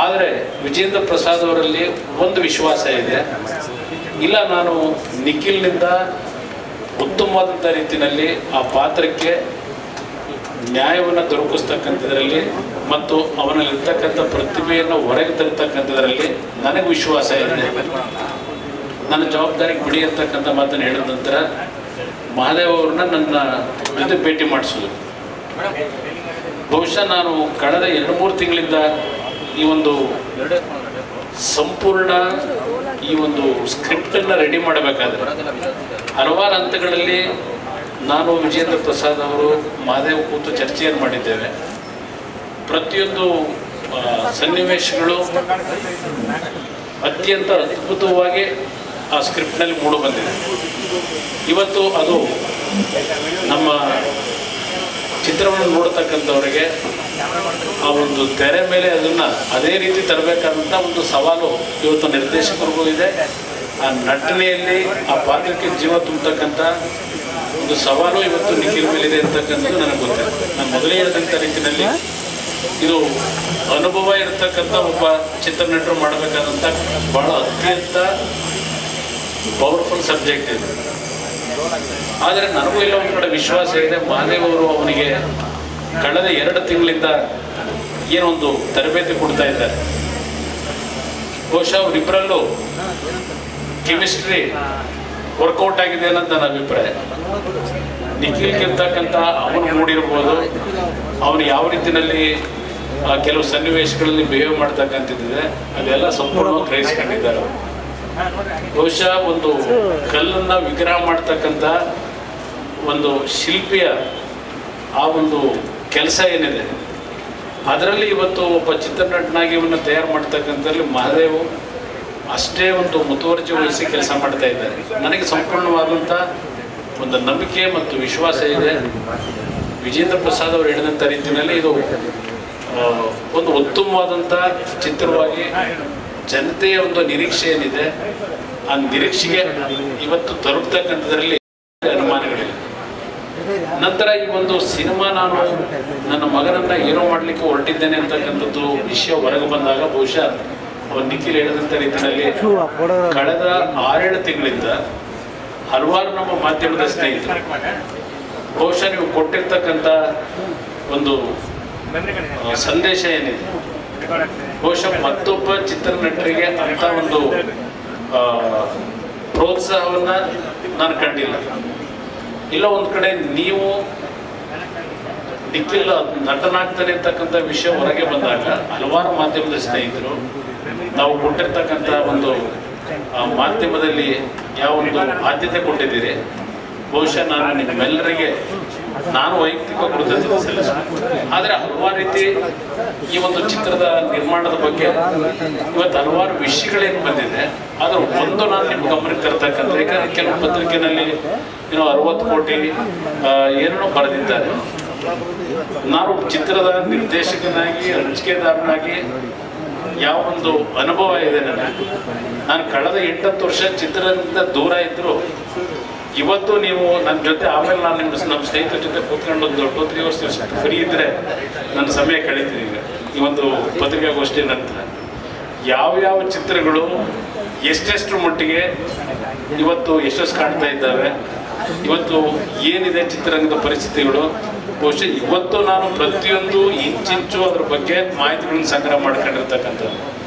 ಆದರೆ ವಿಜೇಂದ್ರ ಪ್ರಸಾದ್ ಅವರಲ್ಲಿ ಒಂದು ವಿಶ್ವಾಸ ಇದೆ, ಇಲ್ಲ ನಾನು ನಿಖಿಲ್ನಿಂದ ಉತ್ತಮವಾದಂಥ ರೀತಿಯಲ್ಲಿ ಆ ಪಾತ್ರಕ್ಕೆ ನ್ಯಾಯವನ್ನು ದೊರಕಿಸ್ತಕ್ಕಂಥದ್ರಲ್ಲಿ ಮತ್ತು ಅವನಲ್ಲಿರ್ತಕ್ಕಂಥ ಪ್ರತಿಭೆಯನ್ನು ಹೊರಗೆ ತರತಕ್ಕಂಥದ್ರಲ್ಲಿ ನನಗೆ ವಿಶ್ವಾಸ ಇದೆ, ನನ್ನ ಜವಾಬ್ದಾರಿಗೆ ಬಿಡಿ ಅಂತಕ್ಕಂಥ ಮಾತನ್ನು ಹೇಳಿದ ನಂತರ ಮಹಾದೇವ್ ಅವ್ರನ್ನ ನನ್ನ ಜೊತೆ ಭೇಟಿ ಮಾಡಿಸಿದ್ರು. ಬಹುಶಃ ನಾನು ಕಳೆದ 2-3 ತಿಂಗಳಿಂದ ಈ ಒಂದು ಸಂಪೂರ್ಣ ಈ ಒಂದು ಸ್ಕ್ರಿಪ್ಟನ್ನು ರೆಡಿ ಮಾಡಬೇಕಾದ್ರೆ ಹಲವಾರು ಹಂತಗಳಲ್ಲಿ ನಾನು ವಿಜೇಂದ್ರ ಪ್ರಸಾದ್ ಅವರು ಮಹಾದೇವ್ ಕೂತು ಚರ್ಚೆಯನ್ನು ಮಾಡಿದ್ದೇವೆ. ಪ್ರತಿಯೊಂದು ಸನ್ನಿವೇಶಗಳು ಅತ್ಯಂತ ಅದ್ಭುತವಾಗಿ ಆ ಸ್ಕ್ರಿಪ್ಟ್ನಲ್ಲಿ ಮೂಡಿಬಂದಿದೆ. ಇವತ್ತು ಅದು ನಮ್ಮ ಚಿತ್ರವನ್ನು ನೋಡ್ತಕ್ಕಂಥವರಿಗೆ ಆ ಒಂದು ತೆರೆ ಮೇಲೆ ಅದನ್ನು ಅದೇ ರೀತಿ ತರಬೇಕಾದಂಥ ಒಂದು ಸವಾಲು ಇವತ್ತು ನಿರ್ದೇಶಕರಿಗೂ ಇದೆ. ಆ ನಟನೆಯಲ್ಲಿ ಆ ಪಾತ್ರಕ್ಕೆ ಜೀವ ತುಂಬತಕ್ಕಂಥ ಒಂದು ಸವಾಲು ಇವತ್ತು ನಿಖಿಲ್ ಮೇಲಿದೆ ಅಂತಕ್ಕಂಥದ್ದು ನನಗೆ ಗೊತ್ತಿದೆ. ನಾನು ಮೊದಲೇ ಹೇಳಿದಂಥ ರೀತಿಯಲ್ಲಿ ಇದು ಅನುಭವ ಇರತಕ್ಕಂಥ ಒಬ್ಬ ಚಿತ್ರನಟರು ಮಾಡಬೇಕಾದಂಥ ಬಹಳ ಅತ್ಯಂತ ಪವರ್ಫುಲ್ ಸಬ್ಜೆಕ್ಟ್ ಇದೆ. ಆದರೆ ನನಗೂ ಇಲ್ಲ ಒಂದು ಕಡೆ ವಿಶ್ವಾಸ ಇದೆ, ಮಹಾದೇವ್ ಅವರು ಅವನಿಗೆ ಕಳೆದ 2 ತಿಂಗಳಿಂದ ಏನೊಂದು ತರಬೇತಿ ಕೊಡ್ತಾ ಇದ್ದಾರೆ. ಬಹುಶಃ ಅವರಿಬ್ಬರಲ್ಲೂ ಕೆಮಿಸ್ಟ್ರಿ ವರ್ಕೌಟ್ ಆಗಿದೆ ಅನ್ನೋದು ನನ್ನ ಅಭಿಪ್ರಾಯ. ನಿಖಿಲ್ಗಿರ್ತಕ್ಕಂಥ ಅವನು ಮೂಡಿರ್ಬೋದು, ಅವನು ಯಾವ ರೀತಿಯಲ್ಲಿ ಕೆಲವು ಸನ್ನಿವೇಶಗಳಲ್ಲಿ ಬಿಹೇವ್ ಮಾಡ್ತಕ್ಕಂಥದ್ದಿದೆ ಅದೆಲ್ಲ ಸಂಪೂರ್ಣವಾಗಿ ಗ್ರಹಿಸ್ಕೊಂಡಿದ್ದಾರೆ. ಬಹುಶಃ ಒಂದು ಕಲ್ಲನ್ನು ವಿಗ್ರಹ ಮಾಡ್ತಕ್ಕಂಥ ಒಂದು ಶಿಲ್ಪಿಯ ಆ ಒಂದು ಕೆಲಸ ಏನಿದೆ ಅದರಲ್ಲಿ ಇವತ್ತು ಒಬ್ಬ ಚಿತ್ರನಟನಾಗಿ ಇವನ್ನ ತಯಾರು ಮಾಡ್ತಕ್ಕಂಥದ್ರಲ್ಲಿ ಮಹಾದೇವ್ ಅಷ್ಟೇ ಒಂದು ಮುತುವರ್ಜಿ ವಹಿಸಿ ಕೆಲಸ ಮಾಡ್ತಾ ಇದ್ದಾರೆ. ನನಗೆ ಸಂಪೂರ್ಣವಾದಂಥ ಒಂದು ನಂಬಿಕೆ ಮತ್ತು ವಿಶ್ವಾಸ ಇದೆ. ವಿಜೇಂದ್ರ ಪ್ರಸಾದ್ ಅವರು ಹೇಳಿದಂಥ ರೀತಿಯಲ್ಲಿ ಇದು ಒಂದು ಉತ್ತಮವಾದಂಥ ಚಿತ್ರವಾಗಿ ಜನತೆಯ ಒಂದು ನಿರೀಕ್ಷೆ ಏನಿದೆ ಆ ನಿರೀಕ್ಷೆಗೆ ಇವತ್ತು ತಲುಪ್ತಕ್ಕಂಥದ್ರಲ್ಲಿ ಅನುಮಾನಗಳಿಲ್ಲ. ನಂತರ ಈ ಒಂದು ಸಿನಿಮಾ ನಾನು ನನ್ನ ಮಗನನ್ನು ಏನೋ ಮಾಡಲಿಕ್ಕೆ ಹೊರಟಿದ್ದೇನೆ ಅಂತಕ್ಕಂಥದ್ದು ವಿಷಯ ಹೊರಗೆ ಬಂದಾಗ ಬಹುಶಃ ಅವ್ರು ನಿಖಿಲ್ ಹೇಳಿದಂಥ ರೀತಿಯಲ್ಲಿ ಕಳೆದ 6-7 ತಿಂಗಳಿಂದ ಹಲವಾರು ನಮ್ಮ ಮಾಧ್ಯಮದ ಸ್ನೇಹಿತರು ಬಹುಶಃ ನೀವು ಕೊಟ್ಟಿರ್ತಕ್ಕಂಥ ಒಂದು ಸಂದೇಶ ಏನಿದೆ ಬಹುಶಃ ಮತ್ತೊಬ್ಬ ಚಿತ್ರನಟರಿಗೆ ಅಂತ ಒಂದು ಪ್ರೋತ್ಸಾಹವನ್ನು ನಾನು ಕಂಡಿಲ್ಲ. ಇಲ್ಲ ಒಂದು ಕಡೆ ನೀವು ನಿಖಿಲ್ ನಟನಾಗ್ತಾನೆ ಅಂತಕ್ಕಂಥ ವಿಷಯ ಹೊರಗೆ ಬಂದಾಗ ಹಲವಾರು ಮಾಧ್ಯಮದ ಸ್ನೇಹಿತರು ನಾವು ಕೊಟ್ಟಿರ್ತಕ್ಕಂಥ ಒಂದು ಮಾಧ್ಯಮದಲ್ಲಿ ಯಾವ ಒಂದು ಆದ್ಯತೆ ಕೊಟ್ಟಿದ್ದೀರಿ ಬಹುಶಃ ನಾನು ನಿಮ್ಮೆಲ್ಲರಿಗೆ ನಾನು ವೈಯಕ್ತಿಕ ಕೃತಜ್ಞತೆ ಸಲ್ಲಿಸ್ತೀನಿ. ಆದರೆ ಹಲವಾರು ರೀತಿ ಈ ಒಂದು ಚಿತ್ರದ ನಿರ್ಮಾಣದ ಬಗ್ಗೆ ಇವತ್ತು ಹಲವಾರು ವಿಷಯಗಳೇನು ಬಂದಿದೆ. ಆದರೆ ಒಂದು ನಾನು ನಿಮ್ಮ ಗಮನಕ್ಕೆ ತರ್ತಕ್ಕಂಥ, ಯಾಕಂದರೆ ಕೆಲವು ಪತ್ರಿಕೆಯಲ್ಲಿ 60 ಕೋಟಿ ಏನೋ ಬರೆದಿದ್ದಾರೆ. ನಾನು ಚಿತ್ರದ ನಿರ್ದೇಶಕನಾಗಿ ಹಂಚಿಕೆದಾರನಾಗಿ ಯಾವ ಒಂದು ಅನುಭವ ಇದೆ ನನಗೆ. ನಾನು ಕಳೆದ 8-10 ವರ್ಷ ಚಿತ್ರದಿಂದ ದೂರ ಇದ್ದರೂ ಇವತ್ತು ನೀವು ನನ್ನ ಜೊತೆ ಆಮೇಲೆ ನಾನು ನಮ್ಮ ಸ್ನೇಹಿತರ ಜೊತೆ ಕೂತ್ಕೊಂಡು ಒಂದು 2-3 ವರ್ಷ ಫ್ರೀ ಇದ್ದರೆ ನನ್ನ ಸಮಯ ಕಳೀತೀನಿ. ಈಗ ಈ ಒಂದು ಪತ್ರಿಕಾಗೋಷ್ಠಿ ನಂತರ ಯಾವ್ಯಾವ ಚಿತ್ರಗಳು ಎಷ್ಟೆಷ್ಟು ಮಟ್ಟಿಗೆ ಇವತ್ತು ಯಶಸ್ಸು ಕಾಣ್ತಾ ಇದ್ದಾವೆ, ಇವತ್ತು ಏನಿದೆ ಚಿತ್ರರಂಗದ ಪರಿಸ್ಥಿತಿಗಳು, ಬಹುಶಃ ಇವತ್ತು ನಾನು ಪ್ರತಿಯೊಂದು ಇಂಚಿಂಚು ಅದ್ರ ಬಗ್ಗೆ ಮಾಹಿತಿಗಳನ್ನು ಸಂಗ್ರಹ ಮಾಡ್ಕೊಂಡಿರ್ತಕ್ಕಂಥದ್ದು.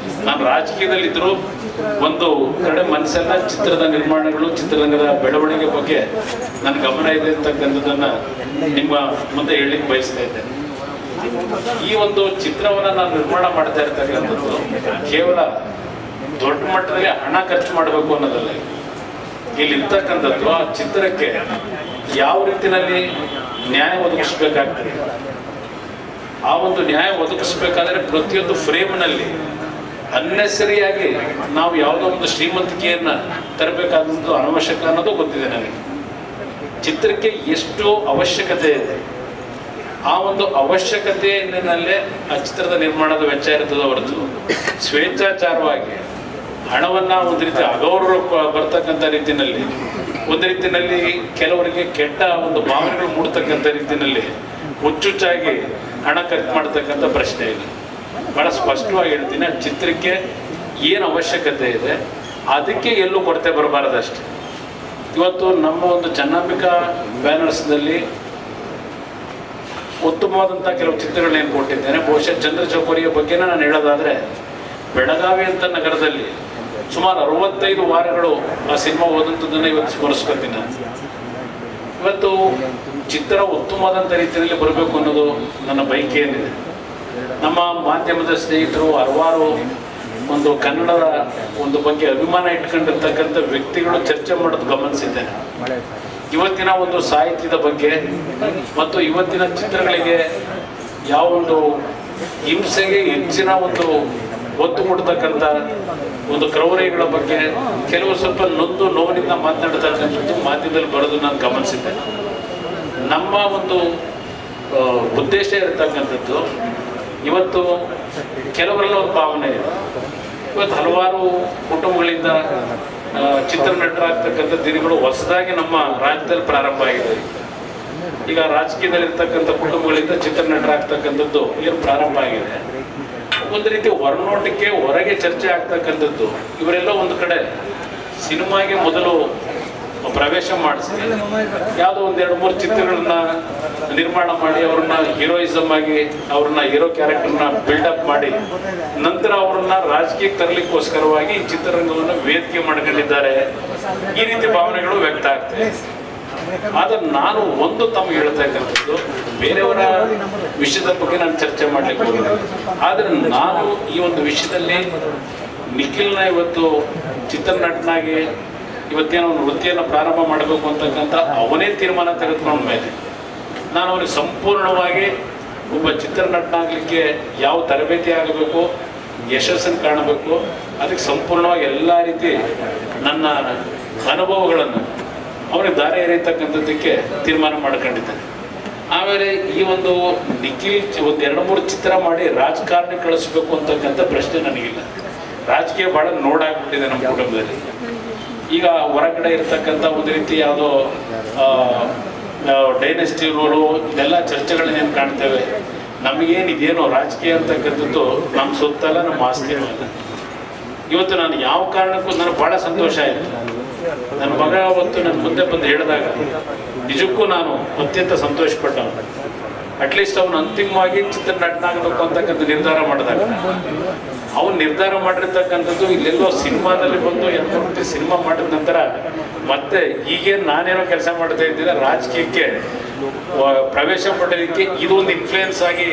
ನಾನು ರಾಜಕೀಯದಲ್ಲಿದ್ದರೂ ಒಂದು ಕಡೆ ಮನಸ್ಸೆಲ್ಲ ಚಿತ್ರದ ನಿರ್ಮಾಣಗಳು, ಚಿತ್ರರಂಗದ ಬೆಳವಣಿಗೆ ಬಗ್ಗೆ ನನ್ನ ಗಮನ ಇದೆ ಅಂತಕ್ಕಂಥದ್ದನ್ನು ನಿಮ್ಮ ಮುಂದೆ ಹೇಳಲಿಕ್ಕೆ ಬಯಸ್ತಾ ಇದ್ದೇನೆ. ಈ ಒಂದು ಚಿತ್ರವನ್ನು ನಾನು ನಿರ್ಮಾಣ ಮಾಡ್ತಾ ಇರ್ತಕ್ಕಂಥದ್ದು ಕೇವಲ ದೊಡ್ಡ ಮಟ್ಟದಲ್ಲಿ ಹಣ ಖರ್ಚು ಮಾಡಬೇಕು ಅನ್ನೋದಲ್ಲ. ಇಲ್ಲಿರ್ತಕ್ಕಂಥದ್ದು ಆ ಚಿತ್ರಕ್ಕೆ ಯಾವ ರೀತಿಯಲ್ಲಿ ನ್ಯಾಯ ಒದಗಿಸ್ಬೇಕಾಗ್ತದೆ. ಆ ಒಂದು ನ್ಯಾಯ ಒದಗಿಸ್ಬೇಕಾದ್ರೆ ಪ್ರತಿಯೊಂದು ಫ್ರೇಮ್ನಲ್ಲಿ ಅನ್ನೆಸರಿಯಾಗಿ ನಾವು ಯಾವುದೋ ಒಂದು ಶ್ರೀಮಂತಿಕೆಯನ್ನು ತರಬೇಕಾದಂಥದ್ದು ಅನವಶ್ಯಕ ಅನ್ನೋದು ಗೊತ್ತಿದೆ ನನಗೆ. ಚಿತ್ರಕ್ಕೆ ಎಷ್ಟು ಅವಶ್ಯಕತೆ ಇದೆ, ಆ ಒಂದು ಅವಶ್ಯಕತೆಯಲ್ಲೇ ಆ ಚಿತ್ರದ ನಿರ್ಮಾಣದ ವೆಚ್ಚ ಇರ್ತದೆ ಹೊರತು ಸ್ವೇಚ್ಛಾಚಾರವಾಗಿ ಹಣವನ್ನು ಒಂದು ರೀತಿ ಅಗೌರವ ಬರ್ತಕ್ಕಂಥ ರೀತಿಯಲ್ಲಿ, ಒಂದು ರೀತಿಯಲ್ಲಿ ಕೆಲವರಿಗೆ ಕೆಟ್ಟ ಒಂದು ಭಾವನೆಗಳು ಮೂಡ್ತಕ್ಕಂಥ ರೀತಿಯಲ್ಲಿ ಹುಚ್ಚುಚ್ಚಾಗಿ ಹಣ ಖರ್ಚು ಮಾಡ್ತಕ್ಕಂಥ ಪ್ರಶ್ನೆ ಇಲ್ಲ. ಭಾಳ ಸ್ಪಷ್ಟವಾಗಿ ಹೇಳ್ತೀನಿ, ಆ ಚಿತ್ರಕ್ಕೆ ಏನು ಅವಶ್ಯಕತೆ ಇದೆ ಅದಕ್ಕೆ ಎಲ್ಲೂ ಕೊರತೆ ಬರಬಾರದಷ್ಟೆ. ಇವತ್ತು ನಮ್ಮ ಒಂದು ಚೆನ್ನಾಂಬಿಕಾ ಬ್ಯಾನರ್ಸ್ನಲ್ಲಿ ಉತ್ತಮವಾದಂಥ ಕೆಲವು ಚಿತ್ರಗಳನ್ನೇನು ಕೊಟ್ಟಿದ್ದೇನೆ. ಬಹುಶಃ ಚಂದ್ರಚೌಕರಿಯ ಬಗ್ಗೆನೇ ನಾನು ಹೇಳೋದಾದರೆ, ಬೆಳಗಾವಿ ಅಂತ ನಗರದಲ್ಲಿ ಸುಮಾರು 65 ವಾರಗಳು ಆ ಸಿನಿಮಾ ಓದಂಥದ್ದನ್ನು ಇವತ್ತು ಸ್ಮರಿಸ್ಕೊತೀನಿ ನಾನು. ಇವತ್ತು ಚಿತ್ರ ಉತ್ತಮವಾದಂಥ ರೀತಿಯಲ್ಲಿ ಬರಬೇಕು ಅನ್ನೋದು ನನ್ನ ಬಯಕೆ ಏನಿದೆ. ನಮ್ಮ ಮಾಧ್ಯಮದ ಸ್ನೇಹಿತರು ಹಲವಾರು ಒಂದು ಕನ್ನಡದ ಒಂದು ಬಗ್ಗೆ ಅಭಿಮಾನ ಇಟ್ಕೊಂಡಿರ್ತಕ್ಕಂಥ ವ್ಯಕ್ತಿಗಳು ಚರ್ಚೆ ಮಾಡೋದು ಗಮನಿಸಿದ್ದೇನೆ. ಇವತ್ತಿನ ಒಂದು ಸಾಹಿತ್ಯದ ಬಗ್ಗೆ ಮತ್ತು ಇವತ್ತಿನ ಚಿತ್ರಗಳಿಗೆ ಯಾವ ಒಂದು ಹಿಂಸೆಗೆ ಹೆಚ್ಚಿನ ಒಂದು ಒತ್ತು ಕೊಡ್ತಕ್ಕಂಥ ಒಂದು ಕ್ರೌರ್ಯಗಳ ಬಗ್ಗೆ ಕೆಲವು ಸ್ವಲ್ಪ ನೋವಿನಿಂದ ಮಾತನಾಡ್ತಕ್ಕಂಥದ್ದು ಮಾಧ್ಯಮದಲ್ಲಿ ಬರೋದು ನಾನು ಗಮನಿಸಿದ್ದೆ. ನಮ್ಮ ಒಂದು ಉದ್ದೇಶ ಇರತಕ್ಕಂಥದ್ದು ಇವತ್ತು ಕೆಲವರೆಲ್ಲ ಒಂದು ಭಾವನೆ ಇದೆ. ಇವತ್ತು ಹಲವಾರು ಕುಟುಂಬಗಳಿಂದ ಚಿತ್ರನಟರಾಗ್ತಕ್ಕಂಥ ದಿನಗಳು ಹೊಸದಾಗಿ ನಮ್ಮ ರಾಜ್ಯದಲ್ಲಿ ಪ್ರಾರಂಭ ಆಗಿದೆ. ಈಗ ರಾಜಕೀಯದಲ್ಲಿರ್ತಕ್ಕಂಥ ಕುಟುಂಬಗಳಿಂದ ಚಿತ್ರನಟರಾಗ್ತಕ್ಕಂಥದ್ದು ಏನು ಪ್ರಾರಂಭ ಆಗಿದೆ. ಒಂದು ರೀತಿ ಹೊರನೋಟಕ್ಕೆ ಹೊರಗೆ ಚರ್ಚೆ ಆಗ್ತಕ್ಕಂಥದ್ದು. ಇವರೆಲ್ಲ ಒಂದು ಕಡೆ ಸಿನಿಮಾಗೆ ಮೊದಲು ಪ್ರವೇಶ ಮಾಡಿಸಿ ಯಾವುದೋ 1-2-3 ಚಿತ್ರಗಳನ್ನ ನಿರ್ಮಾಣ ಮಾಡಿ ಅವ್ರನ್ನ ಹೀರೋಯಿಸಮ್ ಆಗಿ ಅವ್ರನ್ನ ಹೀರೋ ಕ್ಯಾರೆಕ್ಟರ್ನ ಬಿಲ್ಡಪ್ ಮಾಡಿ ನಂತರ ಅವ್ರನ್ನ ರಾಜಕೀಯಕ್ಕೆ ತರಲಿಕ್ಕೋಸ್ಕರವಾಗಿ ಈ ಚಿತ್ರರಂಗವನ್ನು ವೇದಿಕೆ ಮಾಡ್ಕೊಂಡಿದ್ದಾರೆ. ಈ ರೀತಿ ಭಾವನೆಗಳು ವ್ಯಕ್ತ ಆಗ್ತವೆ. ಆದರೆ ನಾನು ಒಂದು ತಮಗೆ ಹೇಳ್ತಕ್ಕಂಥದ್ದು, ಬೇರೆಯವರ ವಿಷಯದ ಬಗ್ಗೆ ನಾನು ಚರ್ಚೆ ಮಾಡ್ಲಿಕ್ಕೆ ಹೋಗಿದ್ದೆ. ಆದರೆ ನಾನು ಈ ಒಂದು ವಿಷಯದಲ್ಲಿ ನಿಖಿಲ್ನ ಇವತ್ತು ಚಿತ್ರನಟನಾಗಿ ಇವತ್ತೇನೋ ಒಂದು ವೃತ್ತಿಯನ್ನು ಪ್ರಾರಂಭ ಮಾಡಬೇಕು ಅಂತಕ್ಕಂಥ ಅವನೇ ತೀರ್ಮಾನ ತೆಗೆದುಕೊಂಡ ಮೇಲೆ ನಾನು ಅವನಿಗೆ ಸಂಪೂರ್ಣವಾಗಿ ಒಬ್ಬ ಚಿತ್ರನಟನಾಗಲಿಕ್ಕೆ ಯಾವ ತರಬೇತಿ ಆಗಬೇಕು, ಯಶಸ್ಸನ್ನು ಕಾಣಬೇಕು, ಅದಕ್ಕೆ ಸಂಪೂರ್ಣವಾಗಿ ಎಲ್ಲ ರೀತಿ ನನ್ನ ಅನುಭವಗಳನ್ನು ಅವನಿಗೆ ದಾರಿ ಎರೆಯತಕ್ಕಂಥದ್ದಕ್ಕೆ ತೀರ್ಮಾನ ಮಾಡ್ಕೊಂಡಿದ್ದೇನೆ. ಆಮೇಲೆ ಈ ಒಂದು ನಿಖಿಲ್ 1-2-3 ಚಿತ್ರ ಮಾಡಿ ರಾಜಕಾರಣ ಕಳಿಸ್ಬೇಕು ಅಂತಕ್ಕಂಥ ಪ್ರಶ್ನೆ ನನಗಿಲ್ಲ. ರಾಜಕೀಯ ಭಾಳ ನೋಡಾಗ್ಬಿಟ್ಟಿದೆ ನಮ್ಮ ಕುಟುಂಬದಲ್ಲಿ. ಈಗ ಹೊರಗಡೆ ಇರತಕ್ಕಂಥ ಒಂದು ರೀತಿ ಯಾವುದೋ ಡೈನೆಸ್ಟಿ ರೂಲು ಇದೆಲ್ಲ ಚರ್ಚೆಗಳನ್ನೇನು ಕಾಣ್ತೇವೆ. ನಮಗೇನು ಇದೇನೋ ರಾಜಕೀಯ ಅಂತಕ್ಕಂಥದ್ದು ನಮ್ಮ ಸುತ್ತಲ್ಲ, ನಮ್ಮ ಆಸ್ತಿನೂ ಅಲ್ಲ. ಇವತ್ತು ನಾನು ಯಾವ ಕಾರಣಕ್ಕೂ ನನಗೆ ಭಾಳ ಸಂತೋಷ ಆಯಿತು. ನನ್ನ ಮಗ ಅವತ್ತು ನನ್ನ ಮುಂದೆ ಬಂದು ಹೇಳಿದಾಗ ನಿಜಕ್ಕೂ ನಾನು ಅತ್ಯಂತ ಸಂತೋಷಪಟ್ಟವನು. ಅಟ್ಲೀಸ್ಟ್ ಅವನು ಅಂತಿಮವಾಗಿ ಚಿತ್ರನಟನಾಗಬೇಕು ಅಂತಕ್ಕಂಥ ನಿರ್ಧಾರ ಮಾಡಿದಾಗ ಅವನು ನಿರ್ಧಾರ ಮಾಡಿರ್ತಕ್ಕಂಥದ್ದು ಇಲ್ಲೆಲ್ಲೋ ಸಿನಿಮಾದಲ್ಲಿ ಬಂದು ಎಲ್ಲ ಸಿನಿಮಾ ಮಾಡಿದ ನಂತರ ಮತ್ತೆ ಈಗೇನು ನಾನೇನೋ ಕೆಲಸ ಮಾಡ್ತಾ ಇದ್ದೀರ ರಾಜಕೀಯಕ್ಕೆ ಪ್ರವೇಶ ಪಡೋದಕ್ಕೆ ಇದೊಂದು ಇನ್ಫ್ಲೂಯೆನ್ಸ್ ಆಗಿ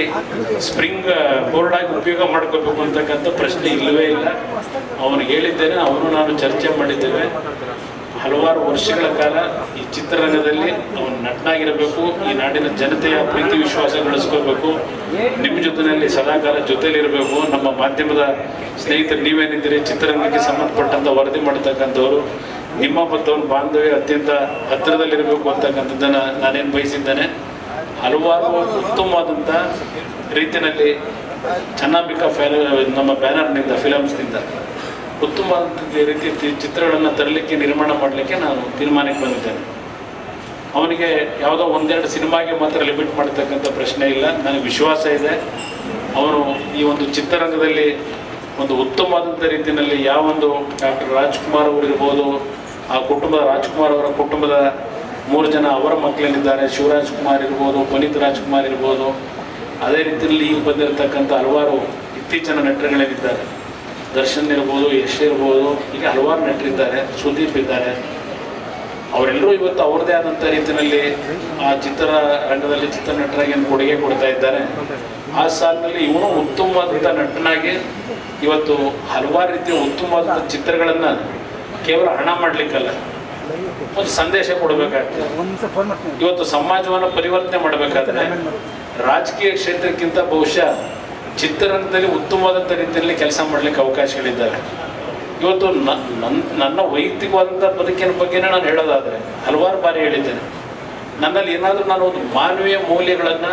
ಸ್ಪ್ರಿಂಗ್ ಬೋರ್ಡ್ ಆಗಿ ಉಪಯೋಗ ಮಾಡ್ಕೋಬೇಕು ಅಂತಕ್ಕಂಥ ಪ್ರಶ್ನೆ ಇಲ್ಲವೇ ಇಲ್ಲ. ಅವನಿಗೆ ಹೇಳಿದ್ದೇನೆ, ಅವನು ನಾನು ಚರ್ಚೆ ಮಾಡಿದ್ದೇವೆ. ಹಲವಾರು ವರ್ಷಗಳ ಕಾಲ ಈ ಚಿತ್ರರಂಗದಲ್ಲಿ ಅವನು ನಟನಾಗಿರಬೇಕು, ಈ ನಾಡಿನ ಜನತೆಯ ಪ್ರೀತಿ ವಿಶ್ವಾಸ ಗಳಿಸ್ಕೋಬೇಕು, ನಿಮ್ಮ ಜೊತೆಯಲ್ಲಿ ಸದಾಕಾಲ ಜೊತೆಯಲ್ಲಿರಬೇಕು. ನಮ್ಮ ಮಾಧ್ಯಮದ ಸ್ನೇಹಿತರು ನೀವೇನಿದ್ದೀರಿ, ಚಿತ್ರರಂಗಕ್ಕೆ ಸಂಬಂಧಪಟ್ಟಂಥ ವರದಿ ಮಾಡ್ತಕ್ಕಂಥವ್ರು, ನಿಮ್ಮ ಮತ್ತು ಅವನ ಬಾಂಧವ್ಯ ಅತ್ಯಂತ ಹತ್ತಿರದಲ್ಲಿರಬೇಕು ಅಂತಕ್ಕಂಥದ್ದನ್ನು ನಾನೇನು ಬಯಸಿದ್ದೇನೆ. ಹಲವಾರು ಉತ್ತಮವಾದಂಥ ರೀತಿಯಲ್ಲಿ ಚೆನ್ನಾಂಬಿಕಾ ನಮ್ಮ ಬ್ಯಾನರ್ನಿಂದ ಫಿಲಮ್ಸ್ನಿಂದ ಉತ್ತಮವಾದ ರೀತಿ ಚಿತ್ರಗಳನ್ನು ತರಲಿಕ್ಕೆ ನಿರ್ಮಾಣ ಮಾಡಲಿಕ್ಕೆ ನಾನು ತೀರ್ಮಾನಕ್ಕೆ ಬಂದಿದ್ದೇನೆ. ಅವನಿಗೆ ಯಾವುದೋ ಒಂದೆರಡು ಸಿನಿಮಾಗೆ ಮಾತ್ರ ಲಿಮಿಟ್ ಮಾಡತಕ್ಕಂಥ ಪ್ರಶ್ನೆ ಇಲ್ಲ. ನನಗೆ ವಿಶ್ವಾಸ ಇದೆ ಅವನು ಈ ಒಂದು ಚಿತ್ರರಂಗದಲ್ಲಿ ಒಂದು ಉತ್ತಮವಾದಂಥ ರೀತಿಯಲ್ಲಿ ಯಾವೊಂದು ಡಾಕ್ಟರ್ ರಾಜ್ಕುಮಾರ್ ಅವರು ಇರ್ಬೋದು, ಆ ಕುಟುಂಬದ ರಾಜ್ಕುಮಾರ್ ಅವರ ಕುಟುಂಬದ 3 ಜನ ಅವರ ಮಕ್ಕಳೇನಿದ್ದಾರೆ, ಶಿವರಾಜ್ ಕುಮಾರ್ ಇರ್ಬೋದು, ಪುನೀತ್ ರಾಜ್ಕುಮಾರ್ ಇರ್ಬೋದು, ಅದೇ ರೀತಿಯಲ್ಲಿ ಈಗ ಬಂದಿರತಕ್ಕಂಥ ಹಲವಾರು ಇತ್ತೀಚಿನ ನಟರುಗಳೇನಿದ್ದಾರೆ, ದರ್ಶನ್ ಇರ್ಬೋದು, ಯಶ್ ಇರ್ಬೋದು, ಈಗ ಹಲವಾರು ನಟರಿದ್ದಾರೆ, ಸುದೀಪ್ ಇದ್ದಾರೆ. ಅವರೆಲ್ಲರೂ ಇವತ್ತು ಅವ್ರದ್ದೇ ಆದಂಥ ರೀತಿಯಲ್ಲಿ ಆ ಚಿತ್ರರಂಗದಲ್ಲಿ ಚಿತ್ರನಟರಾಗಿ ಕೊಡುಗೆ ಕೊಡ್ತಾ ಇದ್ದಾರೆ. ಆ ಸಾಲಿನಲ್ಲಿ ಇವನು ಉತ್ತಮವಾದಂಥ ನಟನಾಗಿ ಇವತ್ತು ಹಲವಾರು ರೀತಿಯ ಉತ್ತಮವಾದಂಥ ಚಿತ್ರಗಳನ್ನು ಕೇವಲ ಹಣ ಮಾಡಲಿಕ್ಕಲ್ಲ, ಒಂದು ಸಂದೇಶ ಕೊಡಬೇಕಾಗ್ತದೆ. ಇವತ್ತು ಸಮಾಜವನ್ನು ಪರಿವರ್ತನೆ ಮಾಡಬೇಕಾದ್ರೆ ರಾಜಕೀಯ ಕ್ಷೇತ್ರಕ್ಕಿಂತ ಬಹುಶಃ ಚಿತ್ರರಂಗದಲ್ಲಿ ಉತ್ತಮವಾದಂಥ ರೀತಿಯಲ್ಲಿ ಕೆಲಸ ಮಾಡಲಿಕ್ಕೆ ಅವಕಾಶಗಳಿದ್ದಾವೆ. ಇವತ್ತು ನನ್ನ ವೈಯಕ್ತಿಕವಾದಂಥ ಬದುಕಿನ ಬಗ್ಗೆನೇ ನಾನು ಹೇಳೋದಾದರೆ ಹಲವಾರು ಬಾರಿ ಹೇಳಿದ್ದೇನೆ. ನನ್ನಲ್ಲಿ ಏನಾದರೂ ನಾನು ಒಂದು ಮಾನವೀಯ ಮೌಲ್ಯಗಳನ್ನು,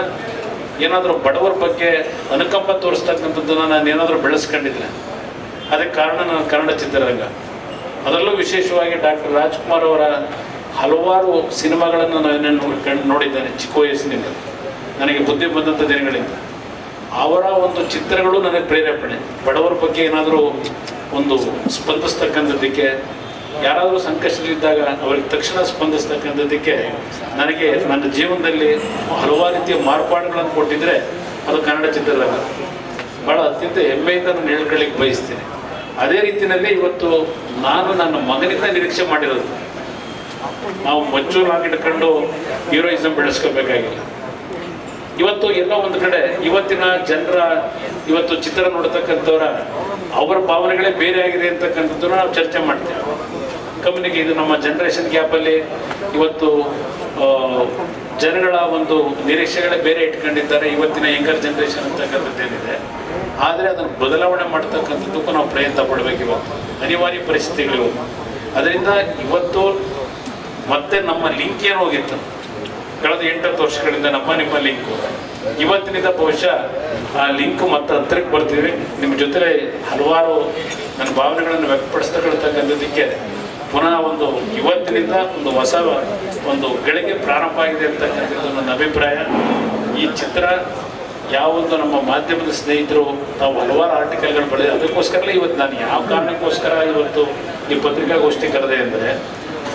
ಏನಾದರೂ ಬಡವರ ಬಗ್ಗೆ ಅನುಕಂಪ ತೋರಿಸ್ತಕ್ಕಂಥದ್ದನ್ನು ನಾನು ಏನಾದರೂ ಬೆಳೆಸ್ಕೊಂಡಿದ್ದೆ, ಅದಕ್ಕೆ ಕಾರಣ ನನ್ನ ಕನ್ನಡ ಚಿತ್ರರಂಗ. ಅದರಲ್ಲೂ ವಿಶೇಷವಾಗಿ ಡಾಕ್ಟರ್ ರಾಜ್ಕುಮಾರ್ ಅವರ ಹಲವಾರು ಸಿನಿಮಾಗಳನ್ನು ನಾನು ನೋಡಿದ್ದೇನೆ ಚಿಕ್ಕ ವಯಸ್ಸಿನಿಂದ, ನನಗೆ ಬುದ್ಧಿ ಬಂದಂಥ ದಿನಗಳಿಂದ. ಅವರ ಒಂದು ಚಿತ್ರಗಳು ನನಗೆ ಪ್ರೇರೇಪಣೆ. ಬಡವರ ಬಗ್ಗೆ ಏನಾದರೂ ಒಂದು ಸ್ಪಂದಿಸ್ತಕ್ಕಂಥದ್ದಕ್ಕೆ, ಯಾರಾದರೂ ಸಂಕಷ್ಟದಲ್ಲಿದ್ದಾಗ ಅವರಿಗೆ ತಕ್ಷಣ ಸ್ಪಂದಿಸ್ತಕ್ಕಂಥದ್ದಕ್ಕೆ ನನಗೆ ನನ್ನ ಜೀವನದಲ್ಲಿ ಹಲವಾರು ರೀತಿಯ ಮಾರ್ಪಾಡುಗಳನ್ನು ಕೊಟ್ಟಿದ್ದರೆ ಅದು ಕನ್ನಡ ಚಿತ್ರರಂಗ. ಭಾಳ ಅತ್ಯಂತ ಹೆಮ್ಮೆಯಿಂದ ನಾನು ಹೇಳ್ಕೊಳ್ಳಿಕ್ಕೆ ಬಯಸ್ತೀನಿ. ಅದೇ ರೀತಿಯಲ್ಲಿ ಇವತ್ತು ನಾನು ನನ್ನ ಮಗನಿಂದ ನಿರೀಕ್ಷೆ ಮಾಡಿರೋದು, ನಾವು ಮಚ್ಚೂರಾಗಿ ಇಟ್ಕೊಂಡು ಹೀರೋಯಿಸಮ್ ಬೆಳೆಸ್ಕೋಬೇಕಾಗಿಲ್ಲ. ಇವತ್ತು ಎಲ್ಲೋ ಒಂದು ಕಡೆ ಇವತ್ತಿನ ಜನರ ಇವತ್ತು ಚಿತ್ರ ನೋಡ್ತಕ್ಕಂಥವ್ರ ಅವರ ಭಾವನೆಗಳೇ ಬೇರೆ ಆಗಿದೆ ಅಂತಕ್ಕಂಥದ್ದನ್ನು ನಾವು ಚರ್ಚೆ ಮಾಡ್ತೇವೆ. ಕಮ್ಯುನಿಕೆ ಇದು ನಮ್ಮ ಜನ್ರೇಷನ್ ಗ್ಯಾಪಲ್ಲಿ ಇವತ್ತು ಜನಗಳ ಒಂದು ನಿರೀಕ್ಷೆಗಳೇ ಬೇರೆ ಇಟ್ಕೊಂಡಿದ್ದಾರೆ. ಇವತ್ತಿನ ಯಂಗರ್ ಜನ್ರೇಷನ್ ಅಂತಕ್ಕಂಥದ್ದೇನಿದೆ, ಆದರೆ ಅದನ್ನು ಬದಲಾವಣೆ ಮಾಡ್ತಕ್ಕಂಥದ್ದಕ್ಕೂ ನಾವು ಪ್ರಯತ್ನ ಪಡಬೇಕು. ಇವತ್ತು ಅನಿವಾರ್ಯ ಪರಿಸ್ಥಿತಿಗಳು. ಅದರಿಂದ ಇವತ್ತು ಮತ್ತೆ ನಮ್ಮ ಲಿಂಕ್ ಏನು ಹೋಗಿತ್ತು ಕಳೆದ 8-10 ವರ್ಷಗಳಿಂದ, ನಿಮ್ಮ ಲಿಂಕು ಇವತ್ತಿನಿಂದ ಬಹುಶಃ ಆ ಲಿಂಕು ಮತ್ತೆ ಹತ್ತಿರಕ್ಕೆ ಬರ್ತೀವಿ. ನಿಮ್ಮ ಜೊತೆ ಹಲವಾರು ನನ್ನ ಭಾವನೆಗಳನ್ನು ವ್ಯಕ್ತಪಡಿಸ್ತಕ್ಕಂಥದ್ದಕ್ಕೆ ಪುನಃ ಒಂದು ಇವತ್ತಿನಿಂದ ಒಂದು ಹೊಸ ಒಂದು ಗಳಿಗೆ ಪ್ರಾರಂಭ ಆಗಿದೆ ಅಂತಕ್ಕಂಥದ್ದು ನನ್ನ ಅಭಿಪ್ರಾಯ. ಈ ಚಿತ್ರ ಯಾವೊಂದು ನಮ್ಮ ಮಾಧ್ಯಮದ ಸ್ನೇಹಿತರು ನಾವು ಹಲವಾರು ಆರ್ಟಿಕಲ್ಗಳು ಬರೆದಿದೆ, ಅದಕ್ಕೋಸ್ಕರಲೇ ಇವತ್ತು ನಾನು ಯಾವ ಕಾರಣಕ್ಕೋಸ್ಕರ ಇವತ್ತು ಈ ಪತ್ರಿಕಾಗೋಷ್ಠಿ ಕರೆದೆ ಅಂದರೆ,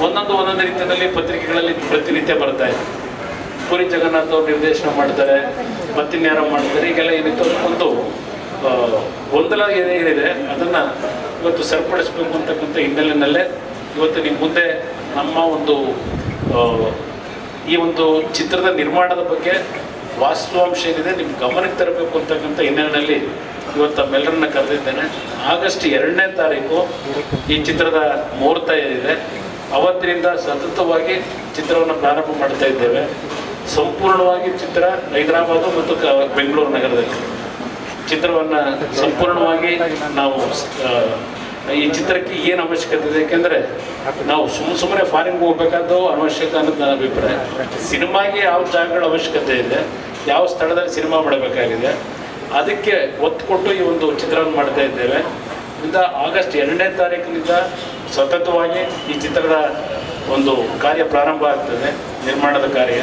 ಒಂದೊಂದು ರೀತಿಯಲ್ಲಿ ಪತ್ರಿಕೆಗಳಲ್ಲಿ ಪ್ರತಿನಿತ್ಯ ಬರ್ತಾ ಇದೆ. ಪುರಿ ಜಗನ್ನಾಥ್ ಅವರು ನಿರ್ದೇಶನ ಮಾಡ್ತಾರೆ, ಮತ್ತಿನ್ಯಾರೋ ಮಾಡ್ತಾರೆ, ಈಗೆಲ್ಲ ಏನಿತ್ತು ಒಂದು ಗೊಂದಲ ಏನಿದೆ ಅದನ್ನು ಇವತ್ತು ಸರಿಪಡಿಸ್ಬೇಕು ಅಂತಕ್ಕಂಥ ಹಿನ್ನೆಲೆಯಲ್ಲೇ ಇವತ್ತು ನಿಮ್ಮ ಮುಂದೆ ನಮ್ಮ ಒಂದು ಈ ಒಂದು ಚಿತ್ರದ ನಿರ್ಮಾಣದ ಬಗ್ಗೆ ವಾಸ್ತವಾಂಶ ಏನಿದೆ ನಿಮ್ಮ ಗಮನಕ್ಕೆ ತರಬೇಕು ಅಂತಕ್ಕಂಥ ಹಿನ್ನೆಲೆಯಲ್ಲಿ ಇವತ್ತು ತಮ್ಮೆಲ್ಲರನ್ನ ಕರೆದಿದ್ದೇನೆ. ಆಗಸ್ಟ್ 2ನೇ ತಾರೀಕು ಈ ಚಿತ್ರದ ಮುಹೂರ್ತ ಏನಿದೆ, ಅವತ್ತಿನಿಂದ ಸತತವಾಗಿ ಚಿತ್ರವನ್ನು ಪ್ರಾರಂಭ ಮಾಡ್ತಾ ಇದ್ದೇವೆ. ಸಂಪೂರ್ಣವಾಗಿ ಚಿತ್ರ ಹೈದರಾಬಾದು ಮತ್ತು ಬೆಂಗಳೂರು ನಗರದಲ್ಲಿ ಚಿತ್ರವನ್ನು ಸಂಪೂರ್ಣವಾಗಿ ನಾವು ಈ ಚಿತ್ರಕ್ಕೆ ಏನು ಅವಶ್ಯಕತೆ ಇದೆ, ಯಾಕೆಂದರೆ ನಾವು ಸುಮ್ಮನೆ ಫಾರಿನ್ಗೆ ಹೋಗ್ಬೇಕಾದ್ದು ಅವಶ್ಯಕ ಅನ್ನೋದು ನನ್ನ ಅಭಿಪ್ರಾಯ. ಸಿನಿಮಾಗೆ ಯಾವ ಜಾಗಗಳ ಅವಶ್ಯಕತೆ ಇದೆ, ಯಾವ ಸ್ಥಳದಲ್ಲಿ ಸಿನಿಮಾ ಮಾಡಬೇಕಾಗಿದೆ, ಅದಕ್ಕೆ ಒತ್ತು ಕೊಟ್ಟು ಈ ಒಂದು ಚಿತ್ರವನ್ನು ಮಾಡ್ತಾ ಇದ್ದೇವೆ. ಇಂದ ಆಗಸ್ಟ್ 2ನೇ ತಾರೀಕಿನಿಂದ ಸತತವಾಗಿ ಈ ಚಿತ್ರದ ಒಂದು ಕಾರ್ಯ ಪ್ರಾರಂಭ ಆಗ್ತದೆ. ನಿರ್ಮಾಣದ ಕಾರ್ಯ.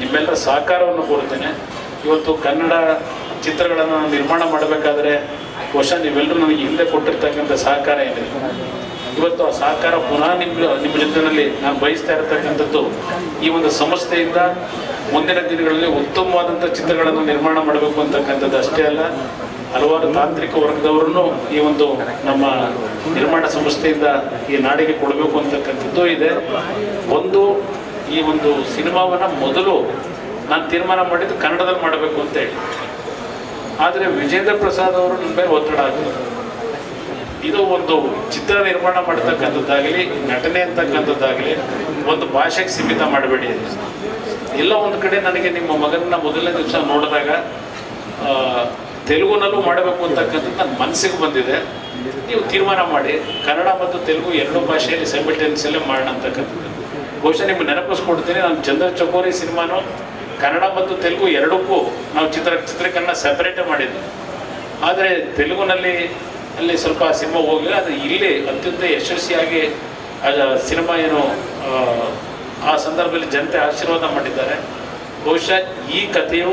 ನಿಮ್ಮೆಲ್ಲರ ಸಹಕಾರವನ್ನು ಕೋರುತ್ತೇನೆ. ಇವತ್ತು ಕನ್ನಡ ಚಿತ್ರಗಳನ್ನು ನಿರ್ಮಾಣ ಮಾಡಬೇಕಾದ್ರೆ ಬಹುಶಃ ನೀವೆಲ್ಲರೂ ನನಗೆ ಹಿಂದೆ ಕೊಟ್ಟಿರ್ತಕ್ಕಂಥ ಸಹಕಾರ ಏನಿದೆ, ಇವತ್ತು ಆ ಸಹಕಾರ ಪುನಃ ನಿಮ್ಮ ಜೊತೆಯಲ್ಲಿ ನಾನು ಬಯಸ್ತಾ ಇರತಕ್ಕಂಥದ್ದು ಈ ಒಂದು ಸಂಸ್ಥೆಯಿಂದ ಮುಂದಿನ ದಿನಗಳಲ್ಲಿ ಉತ್ತಮವಾದಂಥ ಚಿತ್ರಗಳನ್ನು ನಿರ್ಮಾಣ ಮಾಡಬೇಕು ಅಂತಕ್ಕಂಥದ್ದು ಅಷ್ಟೇ ಅಲ್ಲ, ಹಲವಾರು ತಾಂತ್ರಿಕ ವರ್ಗದವರನ್ನು ಈ ಒಂದು ನಮ್ಮ ನಿರ್ಮಾಣ ಸಂಸ್ಥೆಯಿಂದ ಈ ನಾಡಿಗೆ ಕೊಡಬೇಕು ಅಂತಕ್ಕಂಥದ್ದು ಇದೆ. ಈ ಒಂದು ಸಿನಿಮಾವನ್ನು ಮೊದಲು ನಾನು ತೀರ್ಮಾನ ಮಾಡಿದ್ದು ಕನ್ನಡದಲ್ಲಿ ಮಾಡಬೇಕು ಅಂತೇಳಿ. ಆದರೆ ವಿಜೇಂದ್ರ ಪ್ರಸಾದ್ ಅವರು ನನ್ನ ಮೇಲೆ ಒತ್ತಡ ಹಾಕಿದ್ರು. ಇದು ಒಂದು ಚಿತ್ರ ನಿರ್ಮಾಣ ಮಾಡತಕ್ಕಂಥದ್ದಾಗಲಿ ನಟನೆ ಅಂತಕ್ಕಂಥದ್ದಾಗಲಿ ಒಂದು ಭಾಷೆಗೆ ಸೀಮಿತ ಮಾಡಬೇಡಿ ಅಂತ. ಎಲ್ಲ ಒಂದು ಕಡೆ ನನಗೆ ನಿಮ್ಮ ಮಗನ ಮೊದಲನೇ ದಿವಸ ನೋಡಿದಾಗ ತೆಲುಗುನಲ್ಲೂ ಮಾಡಬೇಕು ಅಂತಕ್ಕಂಥದ್ದು ನನ್ನ ಮನಸ್ಸಿಗೆ ಬಂದಿದೆ. ನೀವು ತೀರ್ಮಾನ ಮಾಡಿ ಕನ್ನಡ ಮತ್ತು ತೆಲುಗು ಎರಡೂ ಭಾಷೆಯಲ್ಲಿ ಸೈಮಲ್ಟೇನಿಯಸ್ಸಲ್ಲೇ ಮಾಡೋಣ ಅಂತಕ್ಕಂಥದ್ದು. ಬಹುಶಃ ನಿಮ್ಗೆ ನೆನಪಿಸ್ಕೊಡ್ತೀನಿ, ನಾನು ಚಂದ್ರ ಚಕೋರಿ ಸಿನಿಮಾನು ಕನ್ನಡ ಮತ್ತು ತೆಲುಗು ಎರಡಕ್ಕೂ ನಾವು ಚಿತ್ರೀಕರಣ ಸೆಪರೇಟೇ ಮಾಡಿದ್ವಿ. ಆದರೆ ತೆಲುಗುನಲ್ಲಿ ಅಲ್ಲಿ ಸ್ವಲ್ಪ ಸಿನಿಮಾ ಹೋಗಲಿಲ್ಲ. ಆದರೆ ಇಲ್ಲಿ ಅತ್ಯಂತ ಯಶಸ್ವಿಯಾಗಿ ಸಿನಿಮಾ ಏನು ಆ ಸಂದರ್ಭದಲ್ಲಿ ಜನತೆ ಆಶೀರ್ವಾದ ಮಾಡಿದ್ದಾರೆ. ಬಹುಶಃ ಈ ಕಥೆಯು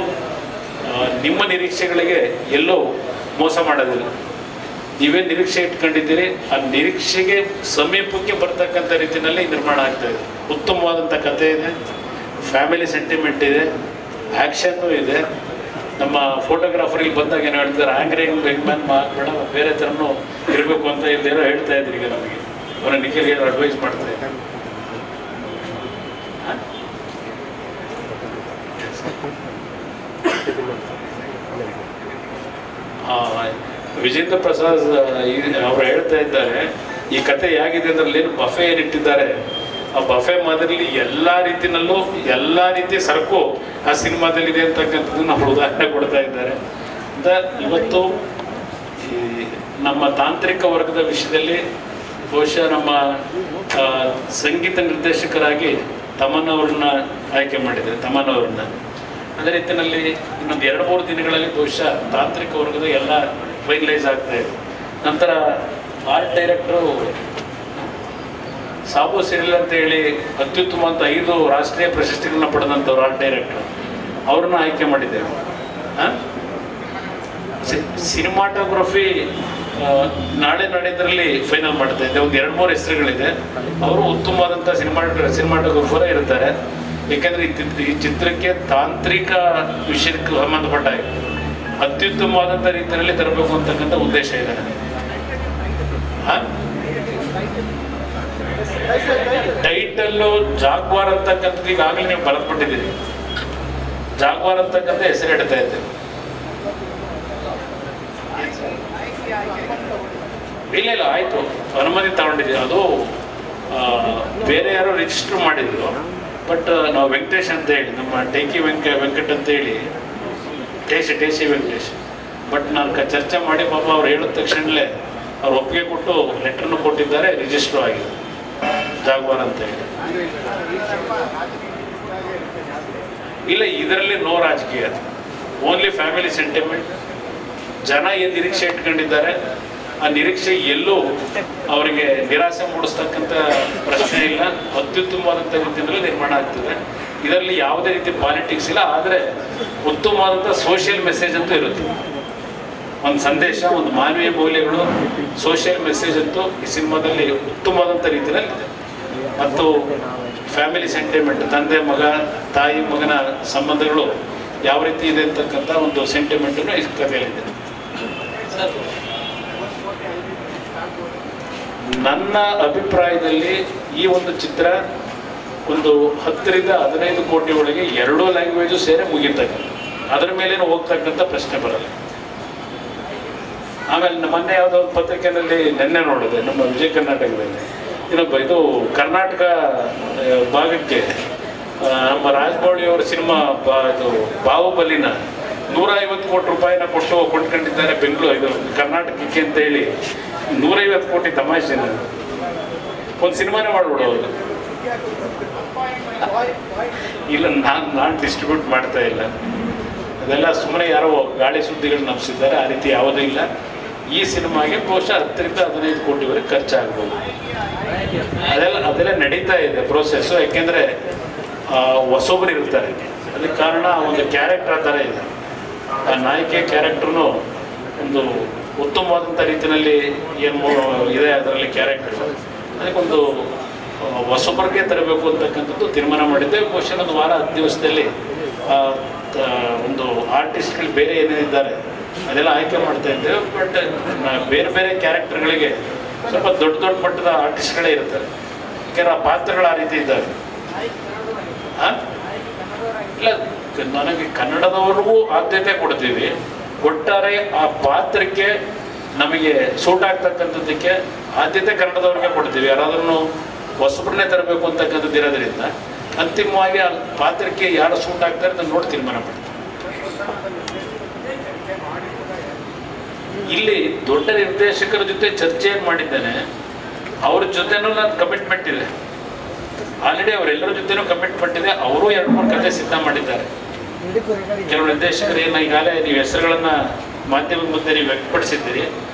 ನಿಮ್ಮ ನಿರೀಕ್ಷೆಗಳಿಗೆ ಎಲ್ಲೋ ಮೋಸ ಮಾಡೋದಿಲ್ಲ. ನೀವೇ ನಿರೀಕ್ಷೆ ಇಟ್ಕೊಂಡಿದ್ದೀರಿ, ಆ ನಿರೀಕ್ಷೆಗೆ ಸಮೀಪಕ್ಕೆ ಬರ್ತಕ್ಕಂಥ ರೀತಿಯಲ್ಲಿ ನಿರ್ಮಾಣ ಆಗ್ತಾಯಿದೆ. ಉತ್ತಮವಾದಂಥ ಕಥೆ ಇದೆ, ಫ್ಯಾಮಿಲಿ ಸೆಂಟಿಮೆಂಟ್ ಇದೆ, ಆ್ಯಕ್ಷನ್ನು ಇದೆ. ನಮ್ಮ ಫೋಟೋಗ್ರಾಫರಿಗೆ ಬಂದಾಗ ಏನು ಹೇಳ್ತಾರೆ, ಆ್ಯಂಗ್ರಿಂಗ್ ಬೆಂಗ್ಮ್ಯಾನ್ ಮಾಡಬೇಡ, ಬೇರೆ ಥರನೂ ಇರಬೇಕು ಅಂತ ಇಲ್ಲೇನೋ ಹೇಳ್ತಾ ಇದ್ರಿ. ಈಗ ನಮಗೆ ಅವರ ನಿಖಿಲ್ಗೆ ಅಡ್ವೈಸ್ ಮಾಡ್ತಾ ಇದ್ದಾರೆ. ವಿಜೇಂದ್ರ ಪ್ರಸಾದ್ ಅವರು ಹೇಳ್ತಾ ಇದ್ದಾರೆ, ಈ ಕತೆ ಹೇಗಿದೆ ಅದರಲ್ಲಿ ಏನು ಬಫೆ ಏನಿಟ್ಟಿದ್ದಾರೆ, ಆ ಬಫೆ ಮಾದರಿಲಿ ಎಲ್ಲ ರೀತಿನಲ್ಲೂ ಎಲ್ಲ ರೀತಿಯ ಸರಕು ಆ ಸಿನಿಮಾದಲ್ಲಿದೆ ಅಂತಕ್ಕಂಥದ್ದು ನಾವು ಉದಾಹರಣೆ ಕೊಡ್ತಾ ಇದ್ದಾರೆ ಅಂತ. ಇವತ್ತು ಈ ನಮ್ಮ ತಾಂತ್ರಿಕ ವರ್ಗದ ವಿಷಯದಲ್ಲಿ ಬಹುಶಃ ನಮ್ಮ ಸಂಗೀತ ನಿರ್ದೇಶಕರಾಗಿ ತಮನ್ನವ್ರನ್ನ ಆಯ್ಕೆ ಮಾಡಿದ್ದಾರೆ. ತಮನ್ನವ್ರನ್ನ ಅದೇ ರೀತಿಯಲ್ಲಿ ಇನ್ನೊಂದು 2-3 ದಿನಗಳಲ್ಲಿ ಬಹುಶಃ ತಾಂತ್ರಿಕ ವರ್ಗದ ಎಲ್ಲ ಫೈನಲೈಸ್ ಆಗ್ತಾ ಇದೆ. ನಂತರ ಆರ್ಟ್ ಡೈರೆಕ್ಟ್ರು ಸಾಬು ಸಿರಿಲ್ ಅಂತ ಹೇಳಿ ಅತ್ಯುತ್ತಮ ಅಂತ 5 ರಾಷ್ಟ್ರೀಯ ಪ್ರಶಸ್ತಿಗಳನ್ನ ಪಡೆದಂಥವ್ರು ಆರ್ಟ್ ಡೈರೆಕ್ಟ್ರು, ಅವ್ರನ್ನ ಆಯ್ಕೆ ಮಾಡಿದ್ದೇವೆ. ಸಿನಿಮಾಟೋಗ್ರಫಿ ನಾಳೆ ನಾಡಿದ್ರಲ್ಲಿ ಫೈನಲ್ ಮಾಡ್ತಾ ಇದ್ದೆ. ಒಂದು 2-3 ಹೆಸರುಗಳಿದೆ. ಅವರು ಉತ್ತಮವಾದಂಥ ಸಿನಿಮಾಟೋಗ್ರಫರೇ ಇರ್ತಾರೆ. ಏಕೆಂದರೆ ಈ ಚಿತ್ರಕ್ಕೆ ತಾಂತ್ರಿಕ ವಿಷಯಕ್ಕೆ ಸಂಬಂಧಪಟ್ಟ ಅತ್ಯುತ್ತಮವಾದಂಥ ರೀತಿಯಲ್ಲಿ ತರಬೇಕು ಅಂತಕ್ಕಂಥ ಉದ್ದೇಶ ಇದೆ. ಟೈಟಲ್ಲು ಜಾಗ್ವಾರ್ ಅಂತಕ್ಕಂಥದ್ದು ಈಗಾಗಲೇ ನೀವು ಬರೆದ್ಬಿಟ್ಟಿದ್ದೀರಿ. ಜಾಗ್ವಾರ್ ಅಂತಕ್ಕಂಥ ಹೆಸರು ಇಡ್ತಾ ಇದ್ದೇವೆ. ಇಲ್ಲ ಆಯಿತು, ಅನುಮತಿ ತಗೊಂಡಿದ್ದೀವಿ. ಅದು ಬೇರೆ ಯಾರೋ ರಿಜಿಸ್ಟರ್ ಮಾಡಿದ್ರು. ಬಟ್ ನಾವು ವೆಂಕಟೇಶ್ ಅಂತ ಹೇಳಿ, ನಮ್ಮ ಟೇಕಿ ವೆಂಕಟ್ ಅಂತ ಹೇಳಿ, ಟೇಸಿ ವೆಂಕಟೇಶ್. ಬಟ್ ನಾನು ಚರ್ಚೆ ಮಾಡಿ ಪಾಪ ಅವ್ರು ಹೇಳಿದ ತಕ್ಷಣಲೇ ಅವ್ರು ಒಪ್ಪಿಗೆ ಕೊಟ್ಟು ಲೆಟ್ರನ್ನು ಕೊಟ್ಟಿದ್ದಾರೆ, ರಿಜಿಸ್ಟರ್ ಆಗಿದೆ ಜಾಗ್ವಾರ್ ಅಂತ ಹೇಳಿ. ಇಲ್ಲ, ಇದರಲ್ಲಿ ನೋ ರಾಜಕೀಯ, ಓನ್ಲಿ ಫ್ಯಾಮಿಲಿ ಸೆಂಟಿಮೆಂಟ್. ಜನ ಏನು ನಿರೀಕ್ಷೆ ಇಟ್ಕೊಂಡಿದ್ದಾರೆ ಆ ನಿರೀಕ್ಷೆ ಎಲ್ಲೂ ಅವರಿಗೆ ನಿರಾಸೆ ಮೂಡಿಸ್ತಕ್ಕಂಥ ಪ್ರಶ್ನೆ ಇಲ್ಲ. ಅತ್ಯುತ್ತಮವಾದಂಥ ರೀತಿಯಲ್ಲಿ ನಿರ್ಮಾಣ ಆಗ್ತದೆ. ಇದರಲ್ಲಿ ಯಾವುದೇ ರೀತಿ ಪಾಲಿಟಿಕ್ಸ್ ಇಲ್ಲ. ಆದರೆ ಉತ್ತಮವಾದಂಥ ಸೋಷಿಯಲ್ ಮೆಸೇಜ್ ಅಂತೂ ಇರುತ್ತೆ. ಒಂದು ಸಂದೇಶ, ಒಂದು ಮಾನವೀಯ ಮೌಲ್ಯಗಳು, ಸೋಷಿಯಲ್ ಮೆಸೇಜ್ ಅಂತೂ ಈ ಸಿನಿಮಾದಲ್ಲಿ ಉತ್ತಮವಾದಂಥ ರೀತಿಯಲ್ಲಿ ಇದೆ. ಮತ್ತು ಫ್ಯಾಮಿಲಿ ಸೆಂಟಿಮೆಂಟ್, ತಂದೆ ಮಗ, ತಾಯಿ ಮಗನ ಸಂಬಂಧಗಳು ಯಾವ ರೀತಿ ಇದೆ ಅಂತಕ್ಕಂಥ ಒಂದು ಸೆಂಟಿಮೆಂಟನ್ನು ಈ ಕಥೆಯಲ್ಲಿದೆ. ನನ್ನ ಅಭಿಪ್ರಾಯದಲ್ಲಿ ಈ ಒಂದು ಚಿತ್ರ ಒಂದು 10 ರಿಂದ 15 ಕೋಟಿ ಒಳಗೆ 2 ಲ್ಯಾಂಗ್ವೇಜು ಸೇರಿ ಮುಗಿತಕ್ಕಂಥ, ಅದರ ಮೇಲೇನು ಹೋಗ್ತಕ್ಕಂಥ ಪ್ರಶ್ನೆ ಬರಲ್ಲ. ಆಮೇಲೆ ಮೊನ್ನೆ ಯಾವುದೋ ಒಂದು ಪತ್ರಿಕೆಯಲ್ಲಿ ನೆನ್ನೆ ನೋಡಿದೆ, ನಮ್ಮ ವಿಜಯ ಕರ್ನಾಟಕದಲ್ಲಿ ಇದು ಕರ್ನಾಟಕ ಭಾಗಕ್ಕೆ ನಮ್ಮ ರಾಜಮೌಳಿಯವರ ಸಿನಿಮಾ ಇದು ಬಾಹುಬಲಿನ 150 ಕೋಟಿ ರೂಪಾಯಿನ ಕೊಂಡ್ಕೊಂಡಿದ್ದಾರೆ ಬೆಂಗಳೂರು ಕರ್ನಾಟಕಕ್ಕೆ ಅಂತ ಹೇಳಿ. 150 ಕೋಟಿ ತಮಾಷೆನ ಒಂದು ಸಿನಿಮಾನೇ ಮಾಡ್ಬಿಡೋದು. ಇಲ್ಲ, ನಾನು ಡಿಸ್ಟ್ರಿಬ್ಯೂಟ್ ಮಾಡ್ತಾ ಇಲ್ಲ. ಅದೆಲ್ಲ ಸುಮ್ಮನೆ ಯಾರೋ ಗಾಳಿ ಸುದ್ದಿಗಳು ನಂಬಿಸಿದ್ದಾರೆ. ಆ ರೀತಿ ಯಾವುದೂ ಇಲ್ಲ. ಈ ಸಿನಿಮಾಗೆ ಬಹುಶಃ 10 ರಿಂದ 15 ಕೋಟಿವರೆಗೆ ಖರ್ಚಾಗ್ಬೋದು. ಅದೆಲ್ಲ ನಡೀತಾ ಇದೆ ಪ್ರೋಸೆಸ್ಸು. ಯಾಕೆಂದರೆ ಹೊಸೊಬ್ಬರು ಇರ್ತಾರೆ. ಅದಕ್ಕೆ ಕಾರಣ ಒಂದು ಕ್ಯಾರೆಕ್ಟರ್ ಆ ಥರ ಇದೆ. ಆ ನಾಯಕಿ ಕ್ಯಾರೆಕ್ಟ್ರೂ ಒಂದು ಉತ್ತಮವಾದಂಥ ರೀತಿಯಲ್ಲಿ ಏನು ಇದೆ ಅದರಲ್ಲಿ ಕ್ಯಾರೆಕ್ಟರ್. ಅದಕ್ಕೊಂದು ಹೊಸೊಬ್ಬರಿಗೆ ತರಬೇಕು ಅಂತಕ್ಕಂಥದ್ದು ತೀರ್ಮಾನ ಮಾಡಿದ್ದೆ. ಬಹುಶಃ ಒಂದು ವಾರ 10 ದಿವಸದಲ್ಲಿ ಒಂದು ಆರ್ಟಿಸ್ಟ್ಗಳು ಬೇರೆ ಏನೇನಿದ್ದಾರೆ ಅದೆಲ್ಲ ಆಯ್ಕೆ ಮಾಡ್ತಾ ಇದ್ದೇವೆ. ಬಟ್ ಬೇರೆ ಬೇರೆ ಕ್ಯಾರೆಕ್ಟರ್ಗಳಿಗೆ ಸ್ವಲ್ಪ ದೊಡ್ಡ ದೊಡ್ಡ ಮಟ್ಟದ ಆರ್ಟಿಸ್ಟ್ಗಳೇ ಇರ್ತಾರೆ. ಯಾಕೆಂದರೆ ಆ ಪಾತ್ರಗಳು ಆ ರೀತಿ ಇದ್ದಾವೆ. ಇಲ್ಲ, ನನಗೆ ಕನ್ನಡದವ್ರಿಗೂ ಆದ್ಯತೆ ಕೊಡ್ತೀವಿ. ಒಟ್ಟಾರೆ ಆ ಪಾತ್ರಕ್ಕೆ ನಮಗೆ ಸೂಟ್ ಆಗ್ತಕ್ಕಂಥದ್ದಕ್ಕೆ ಆದ್ಯತೆ ಕನ್ನಡದವ್ರಿಗೆ ಕೊಡ್ತೀವಿ. ಯಾರಾದ್ರೂ ಹೊಸಬ್ರನ್ನೇ ತರಬೇಕು ಅಂತಕ್ಕಂಥದ್ದು ಇರೋದ್ರಿಂದ ಅಂತಿಮವಾಗಿ ಆ ಪಾತ್ರಕ್ಕೆ ಯಾರು ಸೂಟ್ ಆಗ್ತಾರೆ ಅದನ್ನು ನೋಡಿ ತೀರ್ಮಾನ ಮಾಡ್ತೀವಿ. ಇಲ್ಲಿ ದೊಡ್ಡ ನಿರ್ದೇಶಕರ ಜೊತೆ ಚರ್ಚೆಯನ್ನು ಮಾಡಿದ್ದೇನೆ. ಅವ್ರ ಜೊತೆನೂ ನನ್ನ ಕಮಿಟ್ಮೆಂಟ್ ಇದೆ. ಆಲ್ರೆಡಿ ಅವರೆಲ್ಲರ ಜೊತೆನೂ ಕಮಿಟ್ಮೆಂಟ್ ಇದೆ. ಅವರು 2-3 ಕಥೆ ಸಿದ್ಧ ಮಾಡಿದ್ದಾರೆ. ಕೆಲವು ನಿರ್ದೇಶಕರು ಏನು ಈಗಾಗಲೇ ನೀವು ಹೆಸರುಗಳನ್ನು ಮಾಧ್ಯಮದ ಮುಂದೆ ನೀವು ವ್ಯಕ್ತಪಡಿಸಿದ್ದೀರಿ.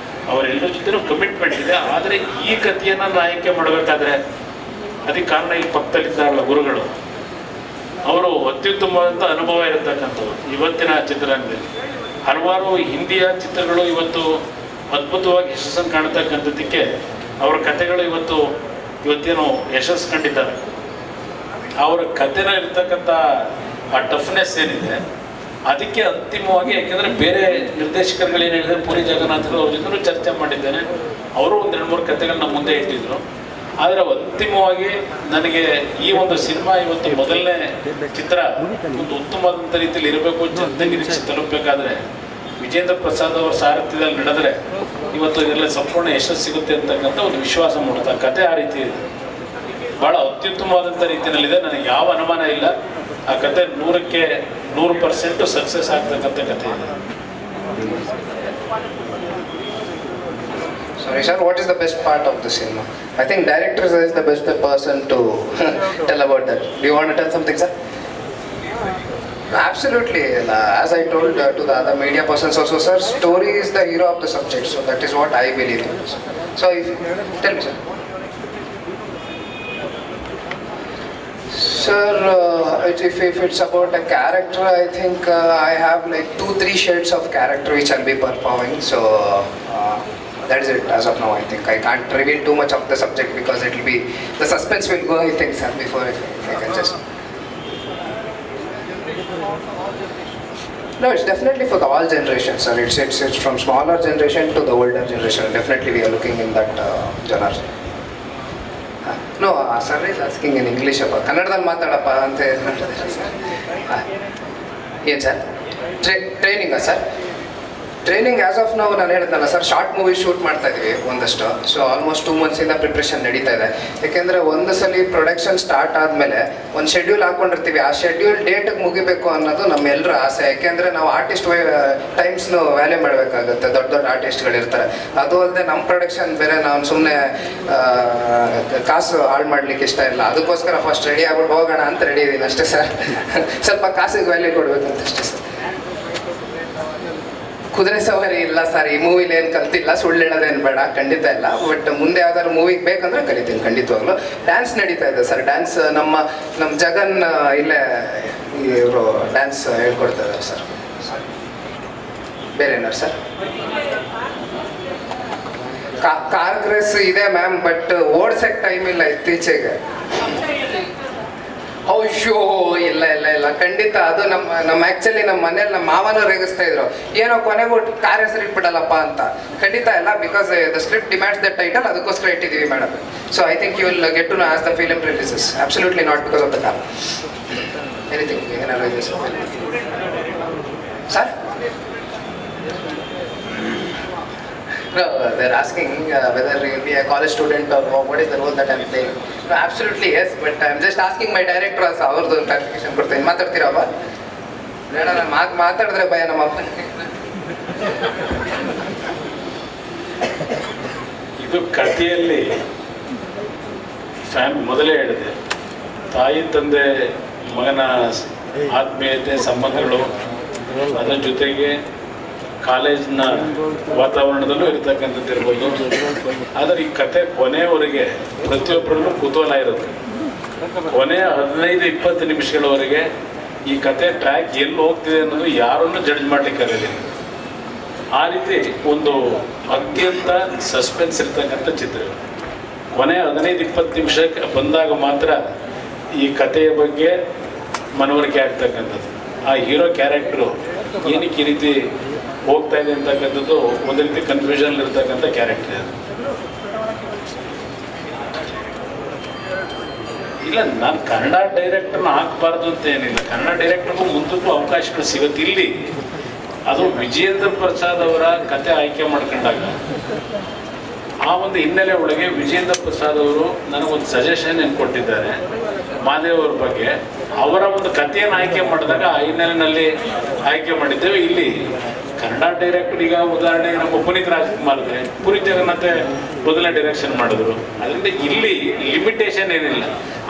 ಅವರೆಲ್ಲರ ಜೊತೆನೂ ಕಮಿಟ್ಮೆಂಟ್ ಇದೆ. ಆದರೆ ಈ ಕಥೆಯನ್ನು ನಾನು ಆಯ್ಕೆ ಮಾಡಬೇಕಾದ್ರೆ ಅದಕ್ಕೆ ಕಾರಣ ಇಲ್ಲಿ ಪಕ್ಕದಲ್ಲಿದ್ದಾರಲ್ಲ ಗುರುಗಳು, ಅವರು ಅತ್ಯುತ್ತಮವಾದಂಥ ಅನುಭವ ಇರತಕ್ಕಂಥವ್ರು. ಇವತ್ತಿನ ಚಿತ್ರರಂಗದಲ್ಲಿ ಹಲವಾರು ಹಿಂದಿಯ ಚಿತ್ರಗಳು ಇವತ್ತು ಅದ್ಭುತವಾಗಿ ಯಶಸ್ಸನ್ನು ಕಾಣತಕ್ಕಂಥದ್ದಕ್ಕೆ ಅವರ ಕಥೆಗಳು ಇವತ್ತೇನು ಯಶಸ್ಸು ಕಂಡಿದ್ದಾರೆ. ಅವರ ಕಥೆನ ಇರ್ತಕ್ಕಂಥ ಆ ಟಫ್ನೆಸ್ ಏನಿದೆ ಅದಕ್ಕೆ ಅಂತಿಮವಾಗಿ, ಯಾಕೆಂದರೆ ಬೇರೆ ನಿರ್ದೇಶಕರುಗಳೇನು ಹೇಳಿದ್ರೆ ಪುರಿ ಜಗನ್ನಾಥ್ ಅವ್ರ ಜೊತೆ ಚರ್ಚೆ ಮಾಡಿದ್ದೇನೆ. ಅವರು 1-2-3 ಕಥೆಗಳನ್ನ ಮುಂದೆ ಇಟ್ಟಿದ್ರು. ಆದರೆ ಅಂತಿಮವಾಗಿ ನನಗೆ ಈ ಒಂದು ಸಿನಿಮಾ ಇವತ್ತು ಮೊದಲನೇ ಚಿತ್ರ ಒಂದು ಉತ್ತಮವಾದಂಥ ರೀತಿಯಲ್ಲಿ ಇರಬೇಕು, ಜನತೆಗೆ ನಿರೀಕ್ಷೆ ತಲುಪಬೇಕಾದ್ರೆ ವಿಜೇಂದ್ರ ಪ್ರಸಾದ್ ಅವರ ಸಾರಥ್ಯದಲ್ಲಿ ನಡೆದರೆ ಇವತ್ತು ಇದೆಲ್ಲ ಸಂಪೂರ್ಣ ಯಶಸ್ಸು ಸಿಗುತ್ತೆ ಅಂತಕ್ಕಂಥ ಒಂದು ವಿಶ್ವಾಸ ಮೂಡುತ್ತೆ. ಆ ಕತೆ ಆ ರೀತಿ ಇದೆ, ಭಾಳ ಅತ್ಯುತ್ತಮವಾದಂಥ ರೀತಿಯಲ್ಲಿದೆ. ನನಗೆ ಯಾವ ಅನುಮಾನ ಇಲ್ಲ. ಆ ಕತೆ 100ಕ್ಕೆ 100% ಸಕ್ಸಸ್ ಆಗ್ತಕ್ಕಂಥ ಕತೆ ಇದೆ. Sorry sir, what is the best part of the cinema? I think director is the best person to tell about that. Do you want to tell something, sir? Absolutely. As I told to the other media persons also, sir, story is the hero of the subject. So that is what I believe in. So tell me, sir. Sir, if it's about a character, I think I have like 2-3 shades of character which I'll be performing. So that is it as of now. I think I can't reveal too much of the subject because it will be, the suspense will go, I think, sir, before if I can just. No, it's definitely for the all generations, sir. It's from smaller generation to the older generation. Definitely we are looking in that genre. No, sir is asking in English. Kannadadalli maatadappa ante ಹೇಳ್ತಿದ್ದಾರೆ sir. ಏನು sir training sir? Training as of ನಾವು ನಾನು ಹೇಳಿದ್ನಲ್ಲ sir, short movie shoot ಮಾಡ್ತಾ ಇದ್ದೀವಿ ಒಂದಷ್ಟು. So almost 2 months preparation ನಡೀತಾ ಇದೆ. ಯಾಕೆಂದರೆ ಒಂದು ಸಲ ಪ್ರೊಡಕ್ಷನ್ ಸ್ಟಾರ್ಟ್ ಆದಮೇಲೆ ಒಂದು ಶೆಡ್ಯೂಲ್ ಹಾಕ್ಕೊಂಡಿರ್ತೀವಿ. ಆ ಶೆಡ್ಯೂಲ್ ಡೇಟಿಗೆ ಮುಗಿಬೇಕು ಅನ್ನೋದು ನಮ್ಮೆಲ್ಲರ ಆಸೆ. ಯಾಕೆಂದರೆ ನಾವು ಆರ್ಟಿಸ್ಟ್ ಟೈಮ್ಸ್ನು ವ್ಯಾಲ್ಯೂ ಮಾಡಬೇಕಾಗುತ್ತೆ. ದೊಡ್ಡ ದೊಡ್ಡ ಆರ್ಟಿಸ್ಟ್ಗಳಿರ್ತಾರೆ. ಅದು ಅಲ್ಲದೆ ನಮ್ಮ ಪ್ರೊಡಕ್ಷನ್ ಬೇರೆ, ನಾವು ಸುಮ್ಮನೆ ಕಾಸು ಹಾಳು ಮಾಡಲಿಕ್ಕೆ ಇಷ್ಟ ಇಲ್ಲ. ಅದಕ್ಕೋಸ್ಕರ ಫಸ್ಟ್ ರೆಡಿ ಆಗ್ಬಿಟ್ಟು ಹೋಗೋಣ ಅಂತ ರೆಡಿ ಇದ್ದೀನಿ ಅಷ್ಟೇ ಸರ್. ಸ್ವಲ್ಪ ಕಾಸಿಗೆ ವ್ಯಾಲ್ಯೂ ಕೊಡಬೇಕಂತ ಅಷ್ಟೇ ಸರ್. ಕುದುರೆ ಸವಾರಿ ಇಲ್ಲ ಸರ್, ಈ ಮೂವಿಲಿ ಏನು ಕಲ್ತಿಲ್ಲ, ಸುಳ್ಳು ಹೇಳೋದೇನು ಬೇಡ, ಖಂಡಿತ ಇಲ್ಲ. ಬಟ್ ಮುಂದೆ ಯಾವ್ದಾದ್ರು ಮೂವಿಗೆ ಬೇಕಂದ್ರೆ ಕಲಿತೀನಿ ಖಂಡಿತವಾಗ್ಲು. ಡ್ಯಾನ್ಸ್ ನಡೀತಾ ಇದೆ ಸರ್. ಡ್ಯಾನ್ಸ್ ನಮ್ಮ ಜಗನ್ ಇಲ್ಲೇ ಇವರು ಡ್ಯಾನ್ಸ್ ಹೇಳ್ಕೊಡ್ತಾ ಇದ್ದಾರೆ ಸರ್. ಬೇರೆ ಏನಾರು ಸರ್? ಕಾರ್ ರೇಸ್ ಇದೆ ಮ್ಯಾಮ್, ಬಟ್ ಓಡ್ಸಕ್ಕೆ ಟೈಮ್ ಇಲ್ಲ ಇತ್ತೀಚೆಗೆ. ಅಯ್ಯೋ ಇಲ್ಲ ಇಲ್ಲ ಇಲ್ಲ ಖಂಡಿತ. ಅದು ನಮ್ಮ ಆ್ಯಕ್ಚುಲಿ ನಮ್ಮ ಮನೇಲಿ ನಮ್ಮ ಮಾವನ ರೇಗಿಸ್ತಾ ಇದ್ರು, ಏನೋ ಕೊನೆಗೂ ಕಾರ್ ಹೆಸರು ಇಟ್ಬಿಡಲ್ಲಪ್ಪ ಅಂತ. ಖಂಡಿತ ಇಲ್ಲ, because the script demands the title, ಅದಕ್ಕೋಸ್ಕರ ಇಟ್ಟಿದ್ದೀವಿ madam. So I think you will get to know as the film releases. Absolutely not because of the car. Anything ಏನಾದ್ರು ಇದೆ sir? No, they're asking whether you'll be a college student or what is the role that I'm playing. No, absolutely yes, but I'm just asking my director also. ಅವ್ರದ್ದು clarification ಕೊಡ್ತೀನಿ. ಮಾತಾಡ್ತೀರಪ್ಪ? ಬೇಡ, ನಾನು ಮಾತಾಡಿದ್ರೆ ಭಯ ನಮ್ಮ ಅಪ್ಪ. ಇದು ಕಥೆಯಲ್ಲಿ ಮೊದಲೇ ಹೇಳಿದೆ, ತಾಯಿ ತಂದೆ ಮಗನ ಆತ್ಮೀಯತೆ ಸಂಬಂಧಗಳು, ಅದರ ಜೊತೆಗೆ ಕಾಲೇಜಿನ ವಾತಾವರಣದಲ್ಲೂ ಇರತಕ್ಕಂಥದ್ದು ಇರ್ಬೋದು. ಆದರೆ ಈ ಕತೆ ಕೊನೆಯವರೆಗೆ ಪ್ರತಿಯೊಬ್ಬರಲ್ಲೂ ಕುತೂಹಲ ಇರುತ್ತೆ. ಕೊನೆಯ 15-20 ನಿಮಿಷಗಳವರೆಗೆ ಈ ಕತೆ ಟ್ರ್ಯಾಕ್ ಎಲ್ಲಿ ಹೋಗ್ತಿದೆ ಅನ್ನೋದು ಯಾರನ್ನು ಜಡ್ಜ್ ಮಾಡ್ಲಿಕ್ಕೆ ಆಗೋದಿಲ್ಲ. ಆ ರೀತಿ ಒಂದು ಅತ್ಯಂತ ಸಸ್ಪೆನ್ಸ್ ಇರ್ತಕ್ಕಂಥ ಚಿತ್ರ. ಕೊನೆಯ 15-20 ನಿಮಿಷಕ್ಕೆ ಬಂದಾಗ ಮಾತ್ರ ಈ ಕಥೆಯ ಬಗ್ಗೆ ಮನವರಿಕೆ ಆಗ್ತಕ್ಕಂಥದ್ದು. ಆ ಹೀರೋ ಕ್ಯಾರೆಕ್ಟ್ರು ಏನಕ್ಕೆ ಈ ರೀತಿ ಹೋಗ್ತಾ ಇದೆ ಅಂತಕ್ಕಂಥದ್ದು ಒಂದು ರೀತಿ ಕನ್ಫ್ಯೂಷನ್ ಇರ್ತಕ್ಕಂಥ ಕ್ಯಾರೆಕ್ಟರ್ ಅದು. ಇಲ್ಲ, ನಾನು ಕನ್ನಡ ಡೈರೆಕ್ಟರ್ನ ಹಾಕಬಾರ್ದು ಅಂತ ಏನಿಲ್ಲ. ಕನ್ನಡ ಡೈರೆಕ್ಟರ್ಗೂ ಮುಂದಕ್ಕೂ ಅವಕಾಶಗಳು ಸಿಗುತ್ತೆ. ಇಲ್ಲಿ ಅದು ವಿಜಯೇಂದ್ರ ಪ್ರಸಾದ್ ಅವರ ಕತೆ ಆಯ್ಕೆ ಮಾಡ್ಕೊಂಡಾಗ ಆ ಒಂದು ಹಿನ್ನೆಲೆ ಒಳಗೆ ವಿಜಯೇಂದ್ರ ಪ್ರಸಾದ್ ಅವರು ನನಗೊಂದು ಸಜೆಷನ್ ಏನು ಕೊಟ್ಟಿದ್ದಾರೆ ಮಾದೇವ್ ಅವ್ರ ಬಗ್ಗೆ. ಅವರ ಒಂದು ಕಥೆಯನ್ನು ಆಯ್ಕೆ ಮಾಡಿದಾಗ ಆ ಹಿನ್ನೆಲೆಯಲ್ಲಿ ಆಯ್ಕೆ ಮಾಡಿದ್ದೇವೆ. ಇಲ್ಲಿ ಕನ್ನಡ ಡೈರೆಕ್ಟರ್ ಈಗ ಉದಾಹರಣೆಗೆ ನಮ್ಮ ಪುನೀತ್ ರಾಜ್ಕುಮಾರ್ ಇದೆ, ಪುನೀತ್ ಜಗನ್ನಾಥ್ ಮೊದಲನೇ ಡೈರೆಕ್ಷನ್ ಮಾಡಿದ್ರು. ಅದರಿಂದ ಇಲ್ಲಿ ಲಿಮಿಟೇಷನ್ ಏನಿಲ್ಲ.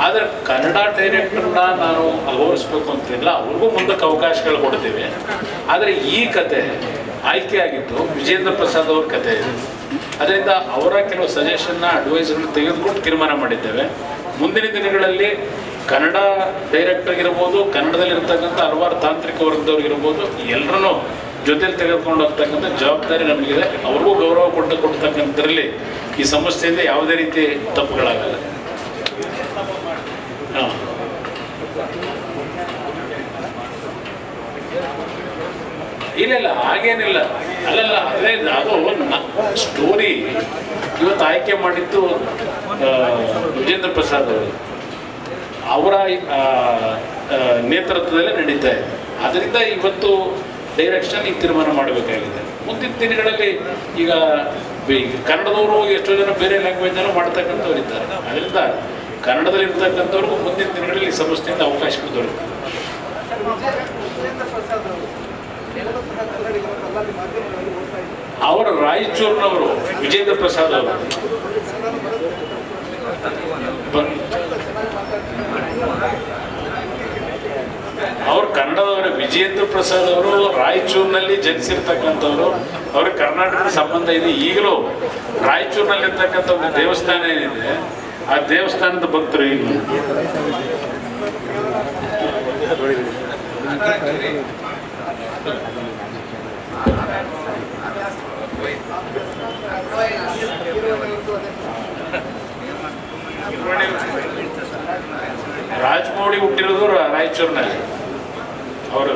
ಆದರೆ ಕನ್ನಡ ಡೈರೆಕ್ಟರ್ನ ನಾನು ಅಗೌರವಿಸ್ಬೇಕು ಅಂತಿಲ್ಲ, ಅವ್ರಿಗೂ ಮುಂದಕ್ಕೆ ಅವಕಾಶಗಳು ಕೊಡ್ತೀವಿ. ಆದರೆ ಈ ಕತೆ ಆಯ್ಕೆ ಆಗಿತ್ತು ವಿಜಯೇಂದ್ರ ಪ್ರಸಾದ್ ಅವ್ರ ಕತೆ ಇದೆ. ಅದರಿಂದ ಅವರ ಕೆಲವು ಸಜೆಷನ್ನ ಅಡ್ವೈಸ್ಗಳನ್ನ ತೆಗೆದುಕೊಂಡು ತೀರ್ಮಾನ ಮಾಡಿದ್ದೇವೆ. ಮುಂದಿನ ದಿನಗಳಲ್ಲಿ ಕನ್ನಡ ಡೈರೆಕ್ಟರ್ಗಿರ್ಬೋದು, ಕನ್ನಡದಲ್ಲಿರ್ತಕ್ಕಂಥ ಹಲವಾರು ತಾಂತ್ರಿಕ ವರ್ಗದವ್ರಿಗಿರ್ಬೋದು, ಎಲ್ಲರೂ ಜೊತೆಲಿ ತೆಗೆದುಕೊಂಡು ಹೋಗ್ತಕ್ಕಂಥ ಜವಾಬ್ದಾರಿ ನಮಗಿದೆ. ಅವ್ರಿಗೂ ಗೌರವ ಕೊಡ್ತಕ್ಕಂಥದ್ರಲ್ಲಿ ಈ ಸಮಸ್ಯೆಯಿಂದ ಯಾವುದೇ ರೀತಿ ತಪ್ಪುಗಳಾಗಲ್ಲ. ಹಾಂ, ಇಲ್ಲ ಹಾಗೇನಿಲ್ಲ. ಅಲ್ಲಲ್ಲ, ಅದೇ ಅದು ಸ್ಟೋರಿ ಇವತ್ತು ಆಯ್ಕೆ ಮಾಡಿದ್ದು ವಿಜೇಂದ್ರ ಪ್ರಸಾದ್ ಅವರು, ಅವರ ನೇತೃತ್ವದಲ್ಲೇ ನಡೀತಾ ಇದೆ. ಅದರಿಂದ ಇವತ್ತು ಡೈರೆಕ್ಷನ್ ಈಗ ತೀರ್ಮಾನ ಮಾಡಬೇಕಾಗಿದೆ. ಮುಂದಿನ ದಿನಗಳಲ್ಲಿ ಈಗ ಕನ್ನಡದವರು ಎಷ್ಟೋ ಜನ ಬೇರೆ ಲ್ಯಾಂಗ್ವೇಜ್ನಲ್ಲೂ ಮಾಡ್ತಕ್ಕಂಥವ್ರು ಇದ್ದಾರೆ. ಅದರಿಂದ ಕನ್ನಡದಲ್ಲಿ ಇರ್ತಕ್ಕಂಥವ್ರಿಗೂ ಮುಂದಿನ ದಿನಗಳಲ್ಲಿ ಸಂಸ್ಥೆಯಿಂದ ಅವಕಾಶಗಳು ದೊರಕುತ್ತೆ. ಅವರು ರಾಯಚೂರಿನವರು ವಿಜೇಂದ್ರ ಪ್ರಸಾದ್ ಅವರು ಅವ್ರು ಕನ್ನಡದವರ. ವಿಜೇಂದ್ರ ಪ್ರಸಾದ್ ಅವರು ರಾಯಚೂರಿನಲ್ಲಿ ಜನಿಸಿರ್ತಕ್ಕಂಥವ್ರು. ಅವ್ರಿಗೆ ಕರ್ನಾಟಕದ ಸಂಬಂಧ ಇದೆ. ಈಗಲೂ ರಾಯಚೂರಿನಲ್ಲಿ ಇರ್ತಕ್ಕಂಥ ಒಂದು ದೇವಸ್ಥಾನ ಏನಿದೆ, ಆ ದೇವಸ್ಥಾನದ ಭಕ್ತರು. ಈಗ ರಾಜಮೌಳಿ ಹುಟ್ಟಿರೋದು ರಾಯಚೂರಿನಲ್ಲಿ. ಅವರು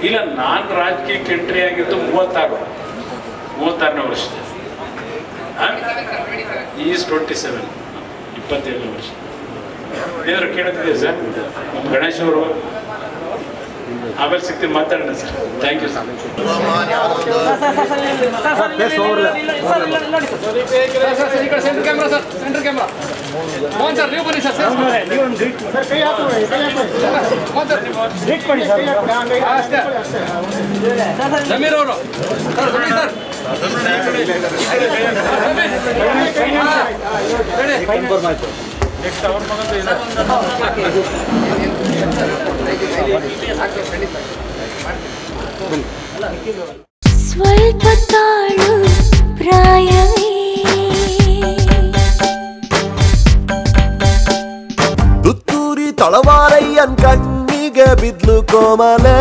ಇಲ್ಲ, ನಾನು ರಾಜಕೀಯಕ್ಕೆ ಎಂಟ್ರಿ ಆಗಿದ್ದು 36ನೇ ವರ್ಷ. ಈಸ್ 27, 27ನೇ ವರ್ಷ. ಏನಾದ್ರು ಕೇಳುತ್ತಿದೆ ಸರ್ ನಮ್ಮ ಗಣೇಶ್ ಅವರು? ಆಮೇಲೆ ಸಿಗ್ತೀನಿ, ಮಾತಾಡೋಣ sir. Thank you sir. Zameer ಅವರು ನೆಕ್ಸ್ಟ್ ಅವ್ರ ಮಗಂದು ಸ್ವಲ್ಪ ತಾಳು ಪ್ರಾಯವೇ ತುತ್ತೂರಿ ತಳವಾರಯ್ಯನ್ ಕಣ್ಣಿಗೆ ಬಿದ್ಲು ಕೋಮಲೆ.